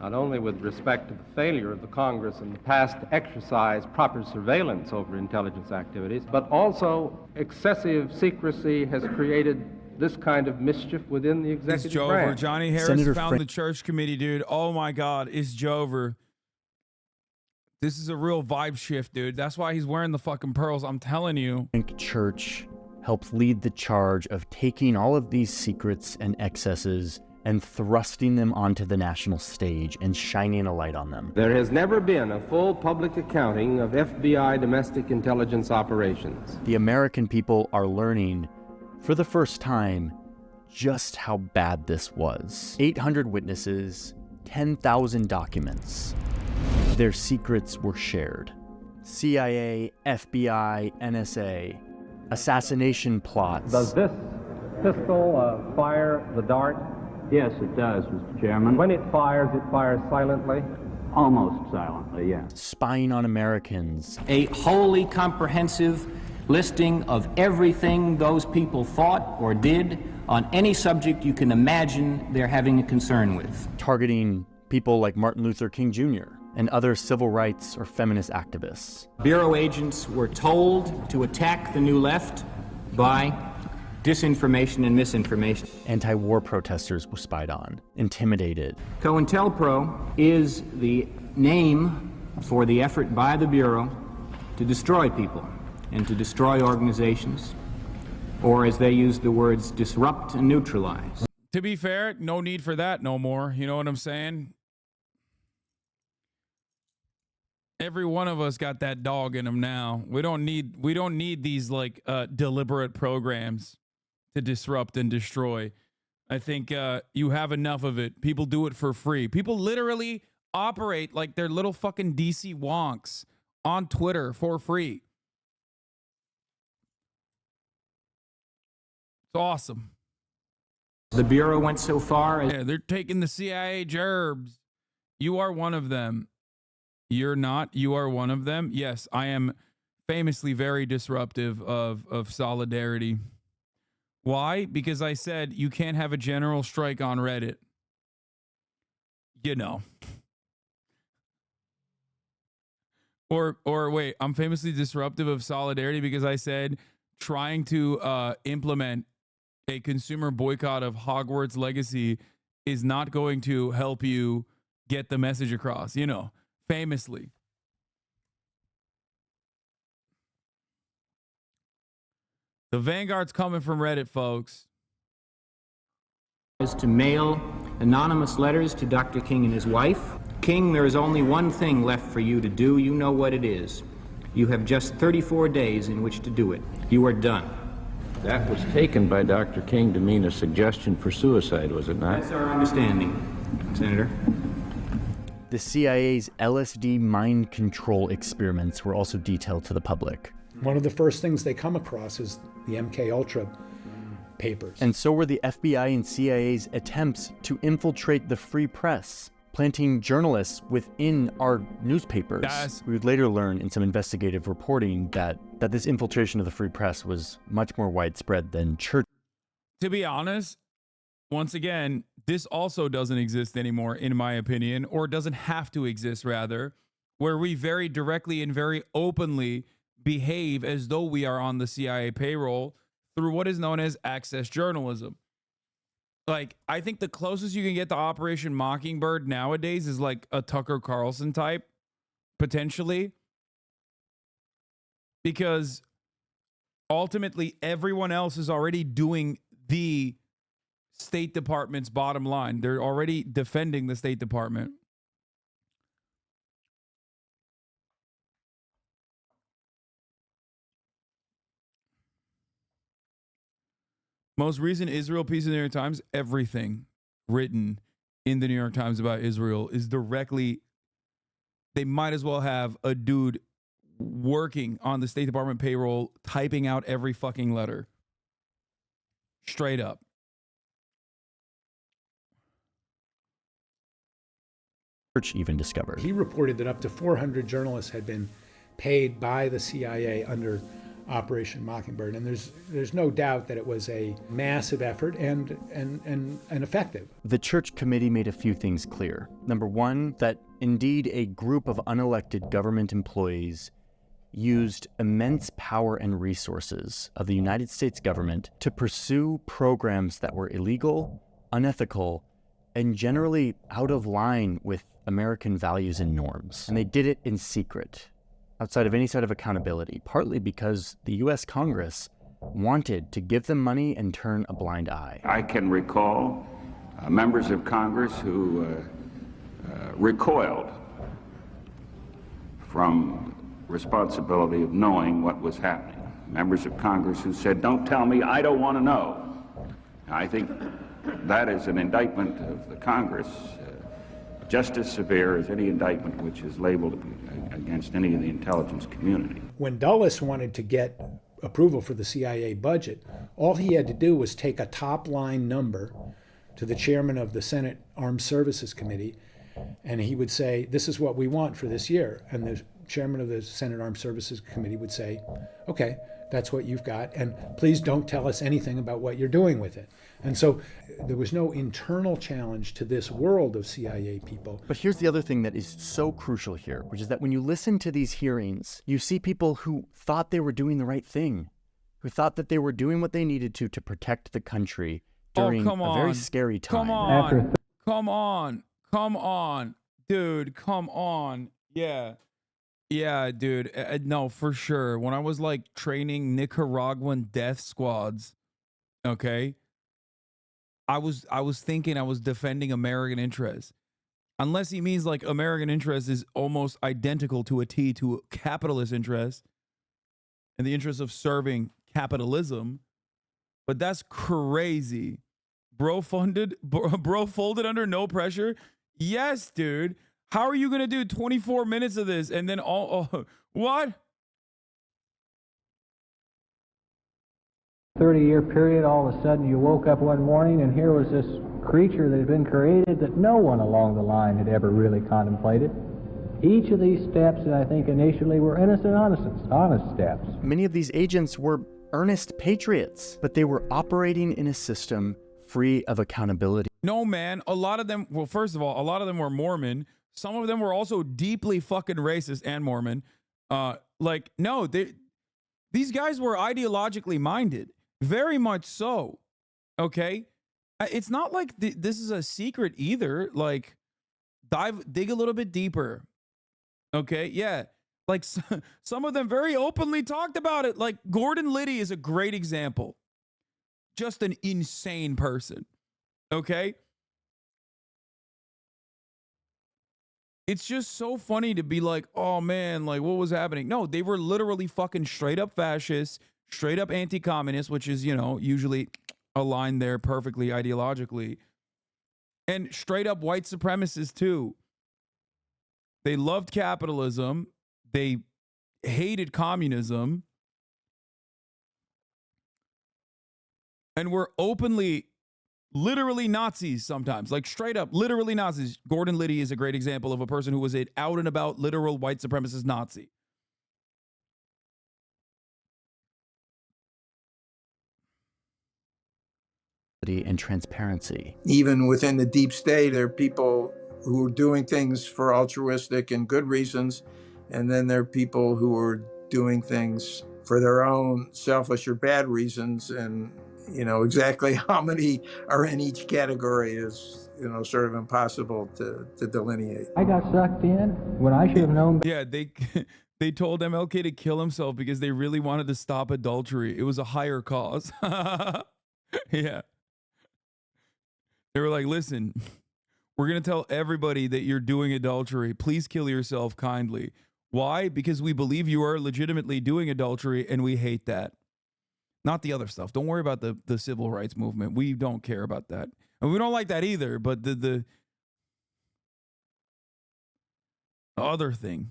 not only with respect to the failure of the Congress in the past to exercise proper surveillance over intelligence activities, but also excessive secrecy has created this kind of mischief within the executive It's Jover. branch. Johnny Harris Senator found the church committee, dude. Oh my God, it's Jover. This is a real vibe shift, dude. That's why he's wearing the fucking pearls. I'm telling you. Frank Church helped lead the charge of taking all of these secrets and excesses and thrusting them onto the national stage and shining a light on them. There has never been a full public accounting of FBI domestic intelligence operations. The American people are learning, for the first time, just how bad this was. 800 witnesses, 10,000 documents. Their secrets were shared. CIA, FBI, NSA, assassination plots. Does this pistol fire the dart? Yes, it does, Mr. Chairman. When it fires silently? Almost silently, yes. Spying on Americans. A wholly comprehensive listing of everything those people thought or did on any subject you can imagine they're having a concern with. Targeting people like Martin Luther King Jr. and other civil rights or feminist activists. Bureau agents were told to attack the New Left by disinformation and misinformation. Anti-war protesters were spied on, intimidated. COINTELPRO is the name for the effort by the Bureau to destroy people and to destroy organizations, or as they use the words, disrupt and neutralize. To be fair, no need for that no more. You know what I'm saying? Every one of us got that dog in them now. We don't need these like deliberate programs to disrupt and destroy. I think you have enough of it. People do it for free. People literally operate like they're little fucking DC wonks on Twitter for free. It's awesome. The Bureau went so far as... Yeah, they're taking the CIA gerbs. You are one of them. You're not. You are one of them. Yes, I am famously very disruptive of solidarity. Why? Because I said you can't have a general strike on Reddit. You know. Or wait, I'm famously disruptive of solidarity because I said trying to implement a consumer boycott of Hogwarts Legacy is not going to help you get the message across, you know, famously. The Vanguard's coming from Reddit, folks. Is to mail anonymous letters to Dr. King and his wife. King, there is only one thing left for you to do. You know what it is. You have just 34 days in which to do it. You are done. That was taken by Dr. King to mean a suggestion for suicide, was it not? That's our understanding, Senator. The CIA's LSD mind control experiments were also detailed to the public. One of the first things they come across is the MK Ultra papers. And so were the FBI and CIA's attempts to infiltrate the free press, planting journalists within our newspapers. We would later learn in some investigative reporting that this infiltration of the free press was much more widespread than church. To be honest, once again, this also doesn't exist anymore, in my opinion, or doesn't have to exist, rather, where we very directly and very openly behave as though we are on the CIA payroll through what is known as access journalism. Like, I think the closest you can get to Operation Mockingbird nowadays is like a Tucker Carlson type, potentially. Because ultimately, everyone else is already doing the State Department's bottom line. They're already defending the State Department. Most recent Israel piece in the New York Times, everything written in the New York Times about Israel is directly, they might as well have a dude working on the State Department payroll, typing out every fucking letter. Straight up. Church even discovered. He reported that up to 400 journalists had been paid by the CIA under Operation Mockingbird, and there's no doubt that it was a massive effort and effective. The Church Committee made a few things clear. Number one, that indeed a group of unelected government employees used immense power and resources of the United States government to pursue programs that were illegal, unethical, and generally out of line with American values and norms. And they did it in secret, outside of any sort of accountability, partly because the U.S. Congress wanted to give them money and turn a blind eye. I can recall members of Congress who recoiled from responsibility of knowing what was happening. Members of Congress who said, "Don't tell me, I don't want to know." I think that is an indictment of the Congress, just as severe as any indictment which is labeled against any of the intelligence community. When Dulles wanted to get approval for the CIA budget, all he had to do was take a top line number to the chairman of the Senate Armed Services Committee, and he would say, "This is what we want for this year." And the chairman of the Senate Armed Services Committee would say, "Okay, that's what you've got, and please don't tell us anything about what you're doing with it." And so there was no internal challenge to this world of CIA people. But here's the other thing that is so crucial here, which is that when you listen to these hearings, you see people who thought they were doing the right thing, who thought that they were doing what they needed to protect the country during a very scary time. Come on, dude, come on. Yeah, dude. No, for sure. When I was like training Nicaraguan death squads, okay, I was thinking I was defending American interests. Unless he means like American interest is almost identical to a T to capitalist interest and the interest of serving capitalism. But that's crazy. Bro folded under no pressure. Yes, dude. How are you going to do 24 minutes of this and then what? 30-year period, all of a sudden you woke up one morning and here was this creature that had been created that no one along the line had ever really contemplated. Each of these steps, I think, initially were innocent, honest steps. Many of these agents were earnest patriots, but they were operating in a system free of accountability. No, man. A lot of them, well, first of all, a lot of them were Mormon. Some of them were also deeply fucking racist and Mormon. No, these guys were ideologically minded. Very much so. Okay? It's not like this is a secret either. Like, dig a little bit deeper. Okay? Yeah. Like, some of them very openly talked about it. Like, Gordon Liddy is a great example. Just an insane person. Okay? It's just so funny to be like, oh man, like what was happening? No, they were literally fucking straight up fascists, straight up anti-communist, which is, usually aligned there perfectly ideologically. And straight up white supremacists too. They loved capitalism. They hated communism. And were openly, literally Nazis sometimes, like straight up, literally Nazis. Gordon Liddy is a great example of a person who was an out and about literal white supremacist Nazi. And transparency. Even within the deep state, there are people who are doing things for altruistic and good reasons, and then there are people who are doing things for their own selfish or bad reasons, and exactly how many are in each category is, sort of impossible to delineate. I got sucked in when I should have known. Yeah, they told MLK to kill himself because they really wanted to stop adultery. It was a higher cause. Yeah. They were like, listen, we're going to tell everybody that you're doing adultery. Please kill yourself kindly. Why? Because we believe you are legitimately doing adultery and we hate that. Not the other stuff. Don't worry about the civil rights movement. We don't care about that. And we don't like that either, but the other thing.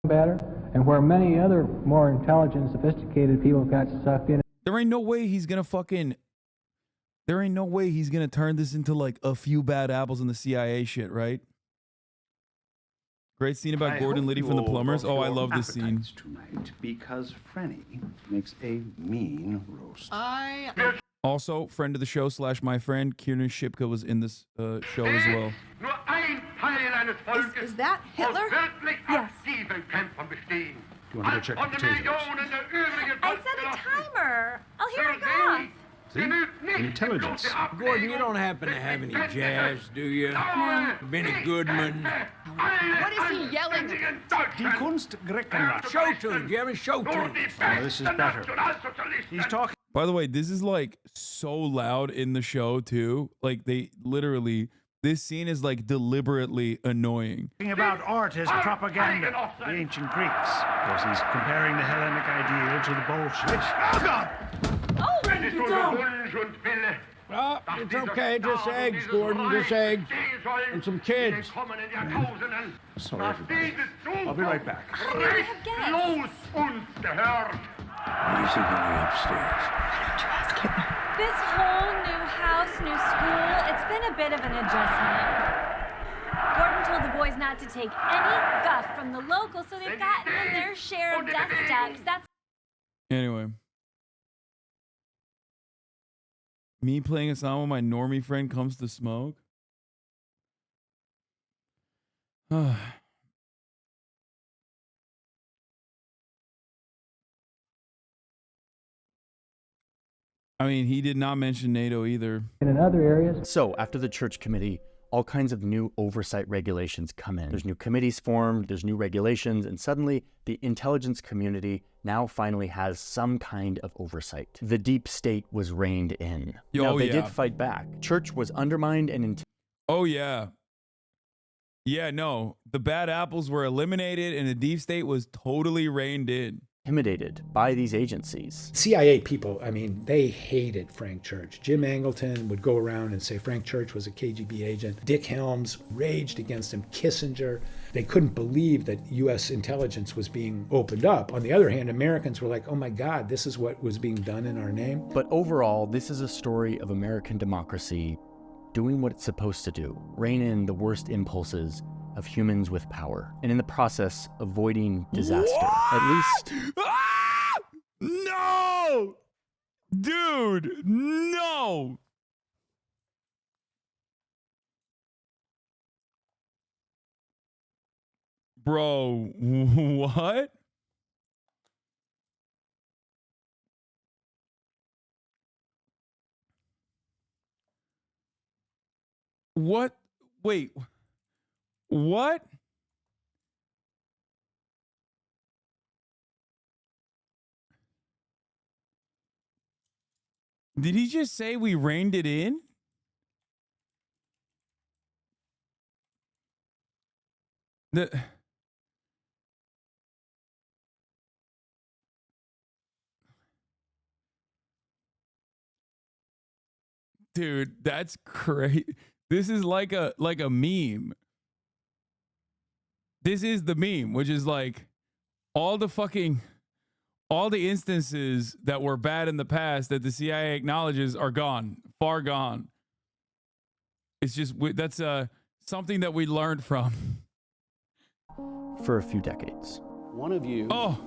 Better, and where many other more intelligent, sophisticated people got sucked in. There ain't no way he's going to turn this into like a few bad apples in the CIA shit, right? Great scene about Gordon Liddy from The Plumbers. Oh, I love this scene. Tonight because Frenny makes a mean roast. Also, friend of the show / my friend, Kiernan Shipka was in this show as well. Is that Hitler? Yes. Do you want to go check the potatoes? I set a timer. I'll hear it off. See? Intelligence. Gordon, you don't happen to have any jazz, do you? No. Benny Goodman. What is he yelling? Die Kunst Greckenrad. Show tune, Jeremy, show tune. Oh, this is better. He's talking. By the way, this is like so loud in the show too. Like they literally, this scene is like deliberately annoying. About art as propaganda. The ancient Greeks. Of course, he's comparing the Hellenic ideal to the Bolsheviks. Oh, God! Oh, it's okay, just eggs, Gordon, just eggs. And some kids. Sorry, everybody. I'll be right back. He's upstairs. This whole new house, new school, it's been a bit of an adjustment. Gordon told the boys not to take any guff from the locals, so they've gotten in their share of dust-ups. That's Anyway. Me playing a song with my normie friend comes to smoke. I mean, he did not mention NATO either. And in other areas. So after the church committee, all kinds of new oversight regulations come in. There's new committees formed, there's new regulations, and suddenly the intelligence community now finally has some kind of oversight. The deep state was reined in. Now, they did fight back. Church was undermined and... Oh, yeah. Yeah, no. The bad apples were eliminated and the deep state was totally reined in. intimidated by these agencies. CIA people, I mean, they hated Frank Church. Jim Angleton would go around and say Frank Church was a KGB agent. Dick Helms raged against him. Kissinger. They couldn't believe that U.S. intelligence was being opened up. On the other hand, Americans were like, oh my God, this is what was being done in our name. But overall, this is a story of American democracy doing what it's supposed to do, rein in the worst impulses of humans with power, and in the process, avoiding disaster. What? At least... Ah! No! Dude, no! Bro, what? What? Wait. What? Did he just say we reined it in? Dude, that's crazy. This is like a meme. This is the meme, which is like all the instances that were bad in the past that the CIA acknowledges are gone, far gone. It's just that's something that we learned from for a few decades. One of you. Oh,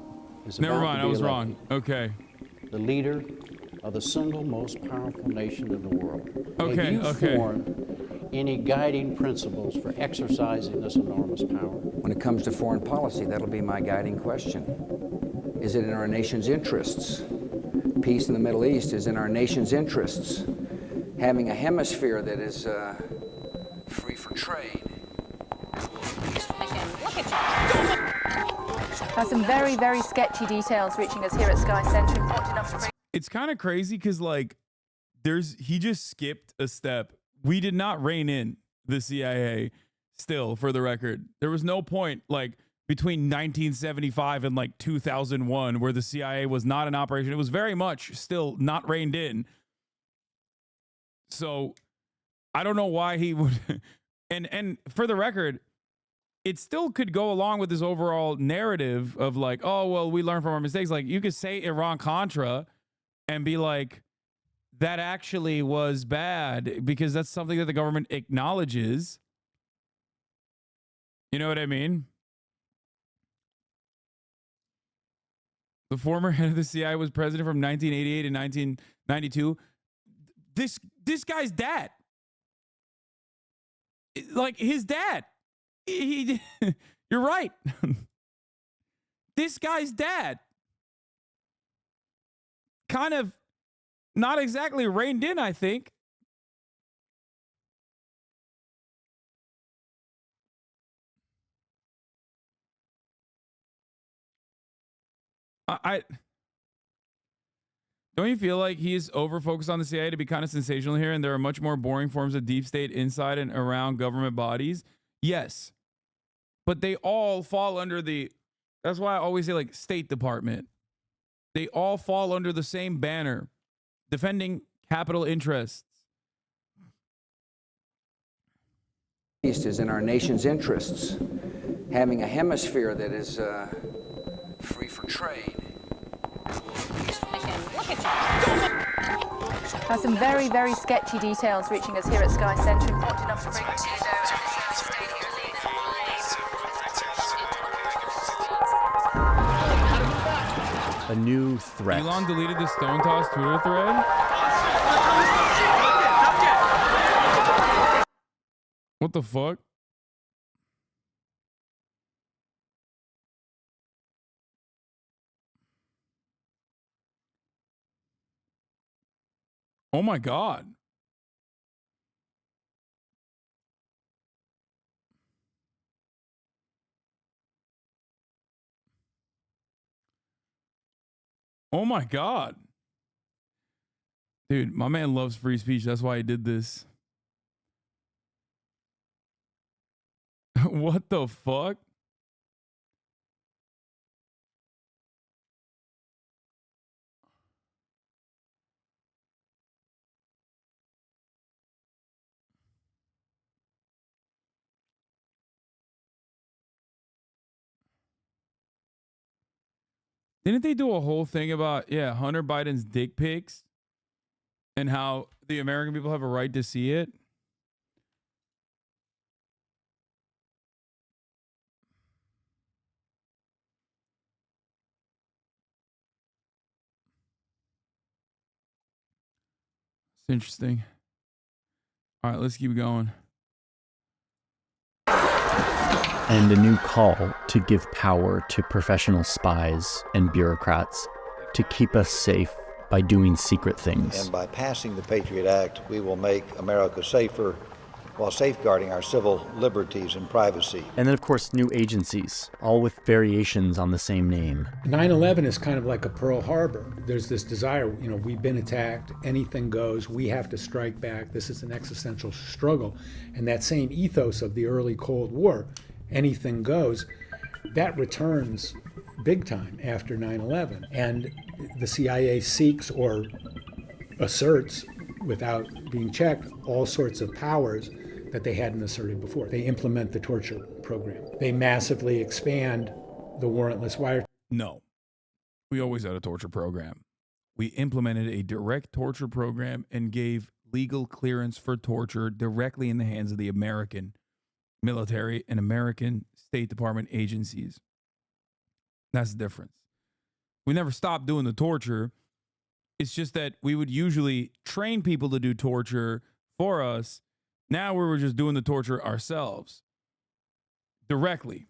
is never about mind. to I be was elected wrong. Okay. The leader of the single most powerful nation in the world. Okay. Have you formed any guiding principles for exercising this enormous power? When it comes to foreign policy, that'll be my guiding question. Is it in our nation's interests? Peace in the Middle East is in our nation's interests. Having a hemisphere that is free for trade. There's some very, very sketchy details reaching us here at Sky Centre. Important enough to bring. It's kind of crazy because like he just skipped a step. We did not rein in the CIA. Still, for the record, there was no point like between 1975 and like 2001 where the CIA was not in operation. It was very much still not reined in. So I don't know why he would. And for the record, it still could go along with this overall narrative of like, oh, well, we learned from our mistakes. Like you could say Iran-Contra and be like, that actually was bad because that's something that the government acknowledges. You know what I mean? The former head of the CIA was president from 1988 to 1992. This guy's dad. Like his dad. You're right. This guy's dad. Kind of not exactly reined in, I think. I don't you feel like he's over-focused on the CIA to be kind of sensational here, and there are much more boring forms of deep state inside and around government bodies? Yes. But they all fall under that's why I always say like State Department. They all fall under the same banner, defending capital interests. East is in our nation's interests. Having a hemisphere that is free for trade. There's some very, very sketchy details reaching us here at Sky Centre. Important enough to bring to you A new threat. Elon deleted the Stone Toss Twitter thread. What the fuck? Oh my God. Oh my God. Dude, my man loves free speech. That's why he did this. What the fuck? Didn't they do a whole thing about, Hunter Biden's dick pics and how the American people have a right to see it? It's interesting. All right, let's keep going. And a new call to give power to professional spies and bureaucrats to keep us safe by doing secret things. And by passing the Patriot Act, we will make America safer while safeguarding our civil liberties and privacy. And then, of course, new agencies, all with variations on the same name. 9/11 is kind of like a Pearl Harbor. There's this desire, we've been attacked, anything goes, we have to strike back. This is an existential struggle. And that same ethos of the early Cold War, anything goes, that returns big time after 9/11. And the CIA seeks or asserts, without being checked, all sorts of powers that they hadn't asserted before. They implement the torture program. They massively expand the warrantless wire. No, we always had a torture program. We implemented a direct torture program and gave legal clearance for torture directly in the hands of the American military and American State Department agencies. That's the difference. We never stopped doing the torture. It's just that we would usually train people to do torture for us. Now we were just doing the torture ourselves directly.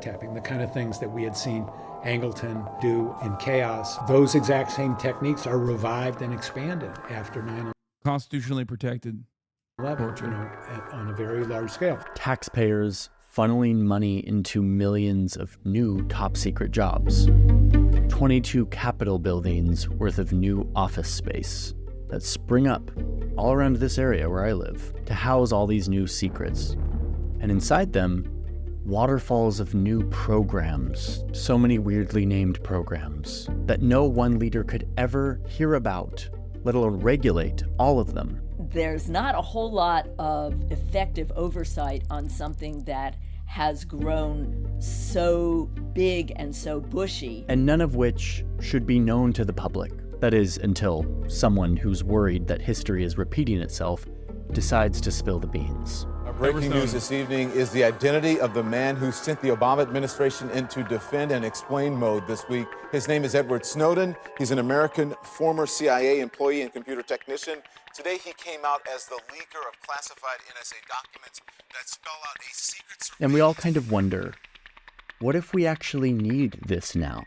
Tapping, the kind of things that we had seen Angleton do in Chaos. Those exact same techniques are revived and expanded after 9/11. Constitutionally protected torture. On a very large scale. Taxpayers funneling money into millions of new top secret jobs. 22 Capitol buildings worth of new office space that spring up all around this area where I live to house all these new secrets. And inside them, waterfalls of new programs, so many weirdly named programs that no one leader could ever hear about, let alone regulate all of them. There's not a whole lot of effective oversight on something that has grown so big and so bushy. And none of which should be known to the public. That is, until someone who's worried that history is repeating itself decides to spill the beans. Our breaking news this evening is the identity of the man who sent the Obama administration into defend and explain mode this week. His name is Edward Snowden. He's an American former CIA employee and computer technician. Today he came out as the leaker of classified NSA documents that spell out a secret... And we all kind of wonder, what if we actually need this now?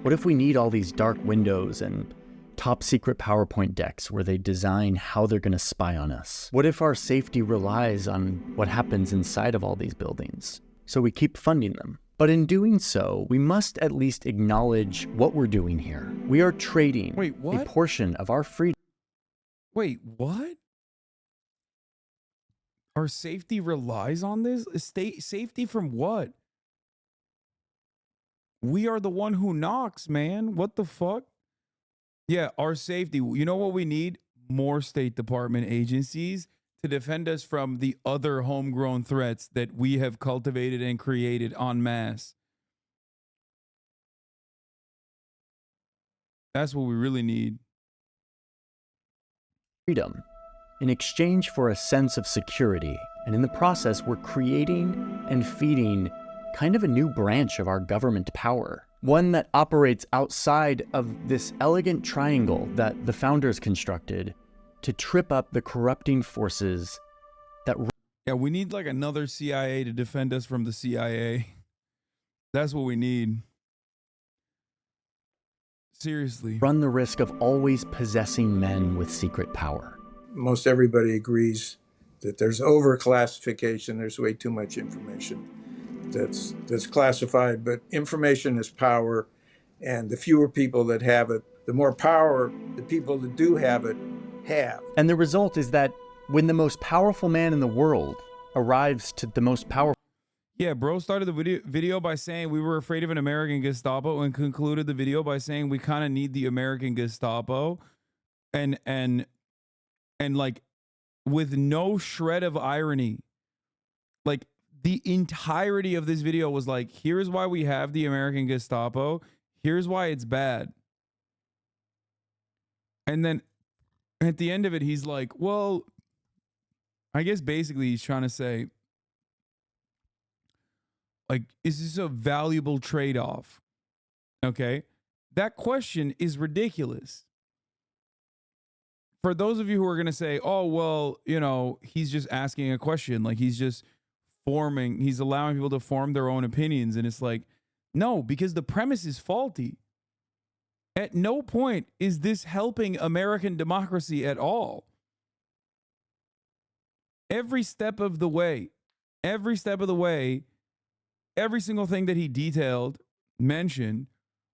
What if we need all these dark windows and top secret PowerPoint decks where they design how they're going to spy on us? What if our safety relies on what happens inside of all these buildings? So we keep funding them. But in doing so, we must at least acknowledge what we're doing here. We are trading a portion of our freedom. Wait, what? Our safety relies on this? Safety from what? We are the one who knocks, man. What the fuck? Yeah, our safety. You know what we need? More State Department agencies to defend us from the other homegrown threats that we have cultivated and created en masse. That's what we really need. Freedom in exchange for a sense of security. And in the process, we're creating and feeding kind of a new branch of our government power. One that operates outside of this elegant triangle that the founders constructed to trip up the corrupting forces that... Yeah, we need like another CIA to defend us from the CIA. That's what we need. Seriously. Run the risk of always possessing men with secret power. Most everybody agrees that there's overclassification. There's way too much information that's classified, but information is power, and the fewer people that have it, the more power the people that do have it have. And the result is that when the most powerful man in the world arrives to the most powerful... Yeah, bro started the video by saying we were afraid of an American Gestapo and concluded the video by saying we kind of need the American Gestapo, and like with no shred of irony. Like the entirety of this video was like, here's why we have the American Gestapo Here's why it's bad. And then at the end of it, he's like, well, I guess basically he's trying to say, like, is this a valuable trade-off? Okay. That question is ridiculous. For those of you who are going to say, oh, well, you know, he's just asking a question, like he's just he's allowing people to form their own opinions. And it's like, no, because the premise is faulty. At no point is this helping American democracy at all. Every step of the way, every single thing that he mentioned,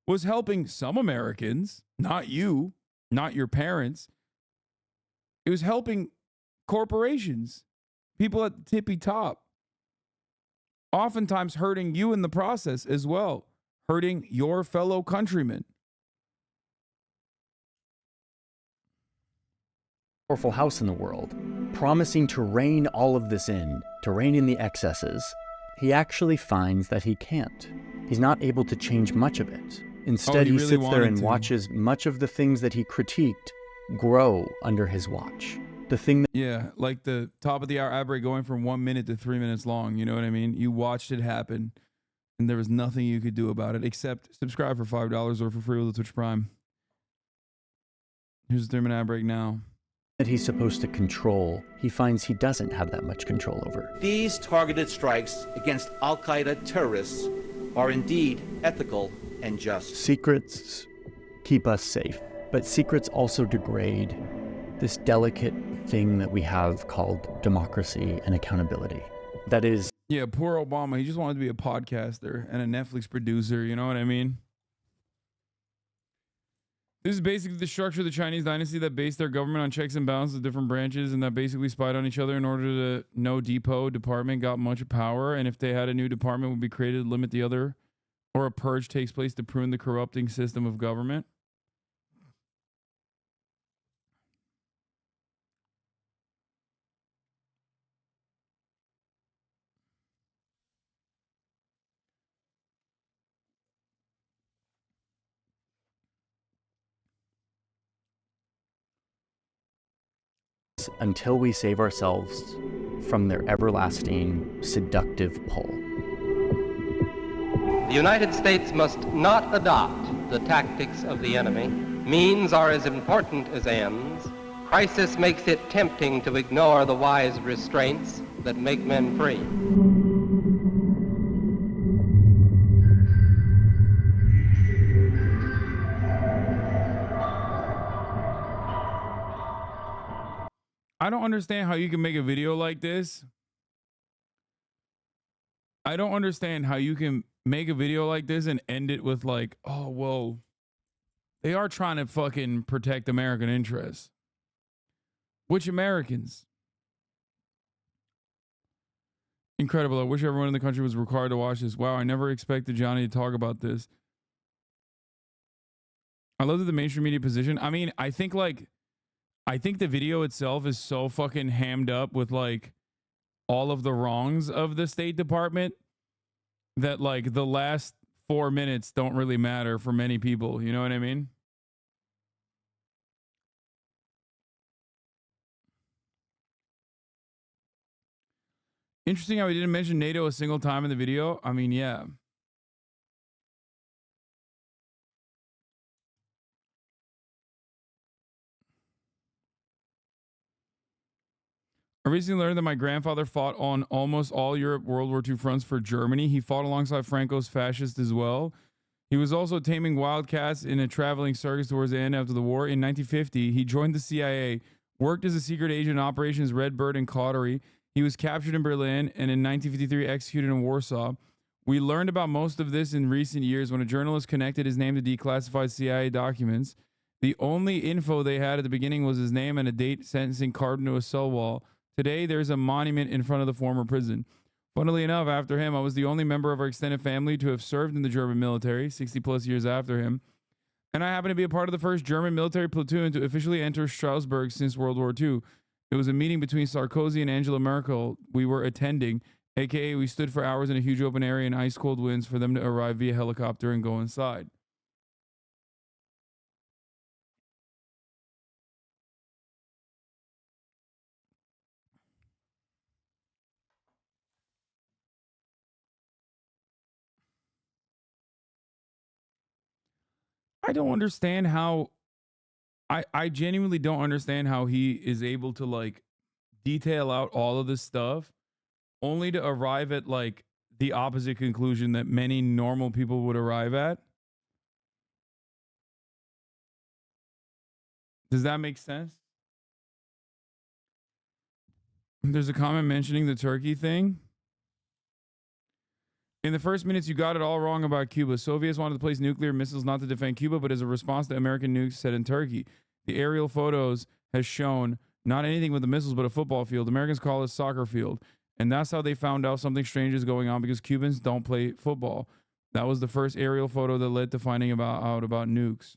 was helping some Americans, not you, not your parents. It was helping corporations, people at the tippy top, oftentimes hurting you in the process as well, hurting your fellow countrymen. Powerful house in the world, promising to rein all of this in, to rein in the excesses. He actually finds that he can't. He's not able to change much of it. Instead, he sits there and watches much of the things that he critiqued grow under his watch. The thing that yeah, like the top of the hour ad break going from 1 minute to 3 minutes long. You know what I mean? You watched it happen, and there was nothing you could do about it except subscribe for $5 or for free with the Twitch Prime. Here's the 3-minute ad break now. That he's supposed to control, he finds he doesn't have that much control over. These targeted strikes against Al-Qaeda terrorists are indeed ethical and just. Secrets keep us safe, but secrets also degrade this delicate thing that we have called democracy and accountability. That is... Yeah, poor Obama. He just wanted to be a podcaster and a Netflix producer. You know what I mean? This is basically the structure of the Chinese dynasty that based their government on checks and balances of different branches and that basically spied on each other in order to no department got much power. And if they had a new department would be created to limit the other, or a purge takes place to prune the corrupting system of government. Until we save ourselves from their everlasting seductive pull. The United States must not adopt the tactics of the enemy. Means are as important as ends. Crisis makes it tempting to ignore the wise restraints that make men free. I don't understand how you can make a video like this. I don't understand how you can make a video like this and end it with like, oh, well, they are trying to fucking protect American interests. Which Americans? Incredible. I wish everyone in the country was required to watch this. Wow, I never expected Johnny to talk about this. I love that the mainstream media position. I mean, I think the video itself is so fucking hammed up with like all of the wrongs of the State Department that like the last 4 minutes don't really matter for many people. You know what I mean? Interesting how he didn't mention NATO a single time in the video. I mean, yeah. I recently learned that my grandfather fought on almost all Europe World War II fronts for Germany. He fought alongside Franco's fascists as well. He was also taming wildcats in a traveling circus towards the end after the war. In 1950, he joined the CIA, worked as a secret agent in Operations Redbird and Cautery. He was captured in Berlin and in 1953 executed in Warsaw. We learned about most of this in recent years when a journalist connected his name to declassified CIA documents. The only info they had at the beginning was his name and a date sentencing carved into a cell wall. Today, there's a monument in front of the former prison. Funnily enough, after him, I was the only member of our extended family to have served in the German military, 60 plus years after him. And I happen to be a part of the first German military platoon to officially enter Strasbourg since World War II. It was a meeting between Sarkozy and Angela Merkel we were attending, aka we stood for hours in a huge open area in ice cold winds for them to arrive via helicopter and go inside. I don't understand how I genuinely don't understand how he is able to like detail out all of this stuff only to arrive at like the opposite conclusion that many normal people would arrive at. Does that make sense? There's a comment mentioning the Turkey thing. In the first minutes, you got it all wrong about Cuba. Soviets wanted to place nuclear missiles not to defend Cuba, but as a response to American nukes set in Turkey. The aerial photos has shown not anything with the missiles, but a football field. Americans call it soccer field. And that's how they found out something strange is going on, because Cubans don't play football. That was the first aerial photo that led to finding out about nukes.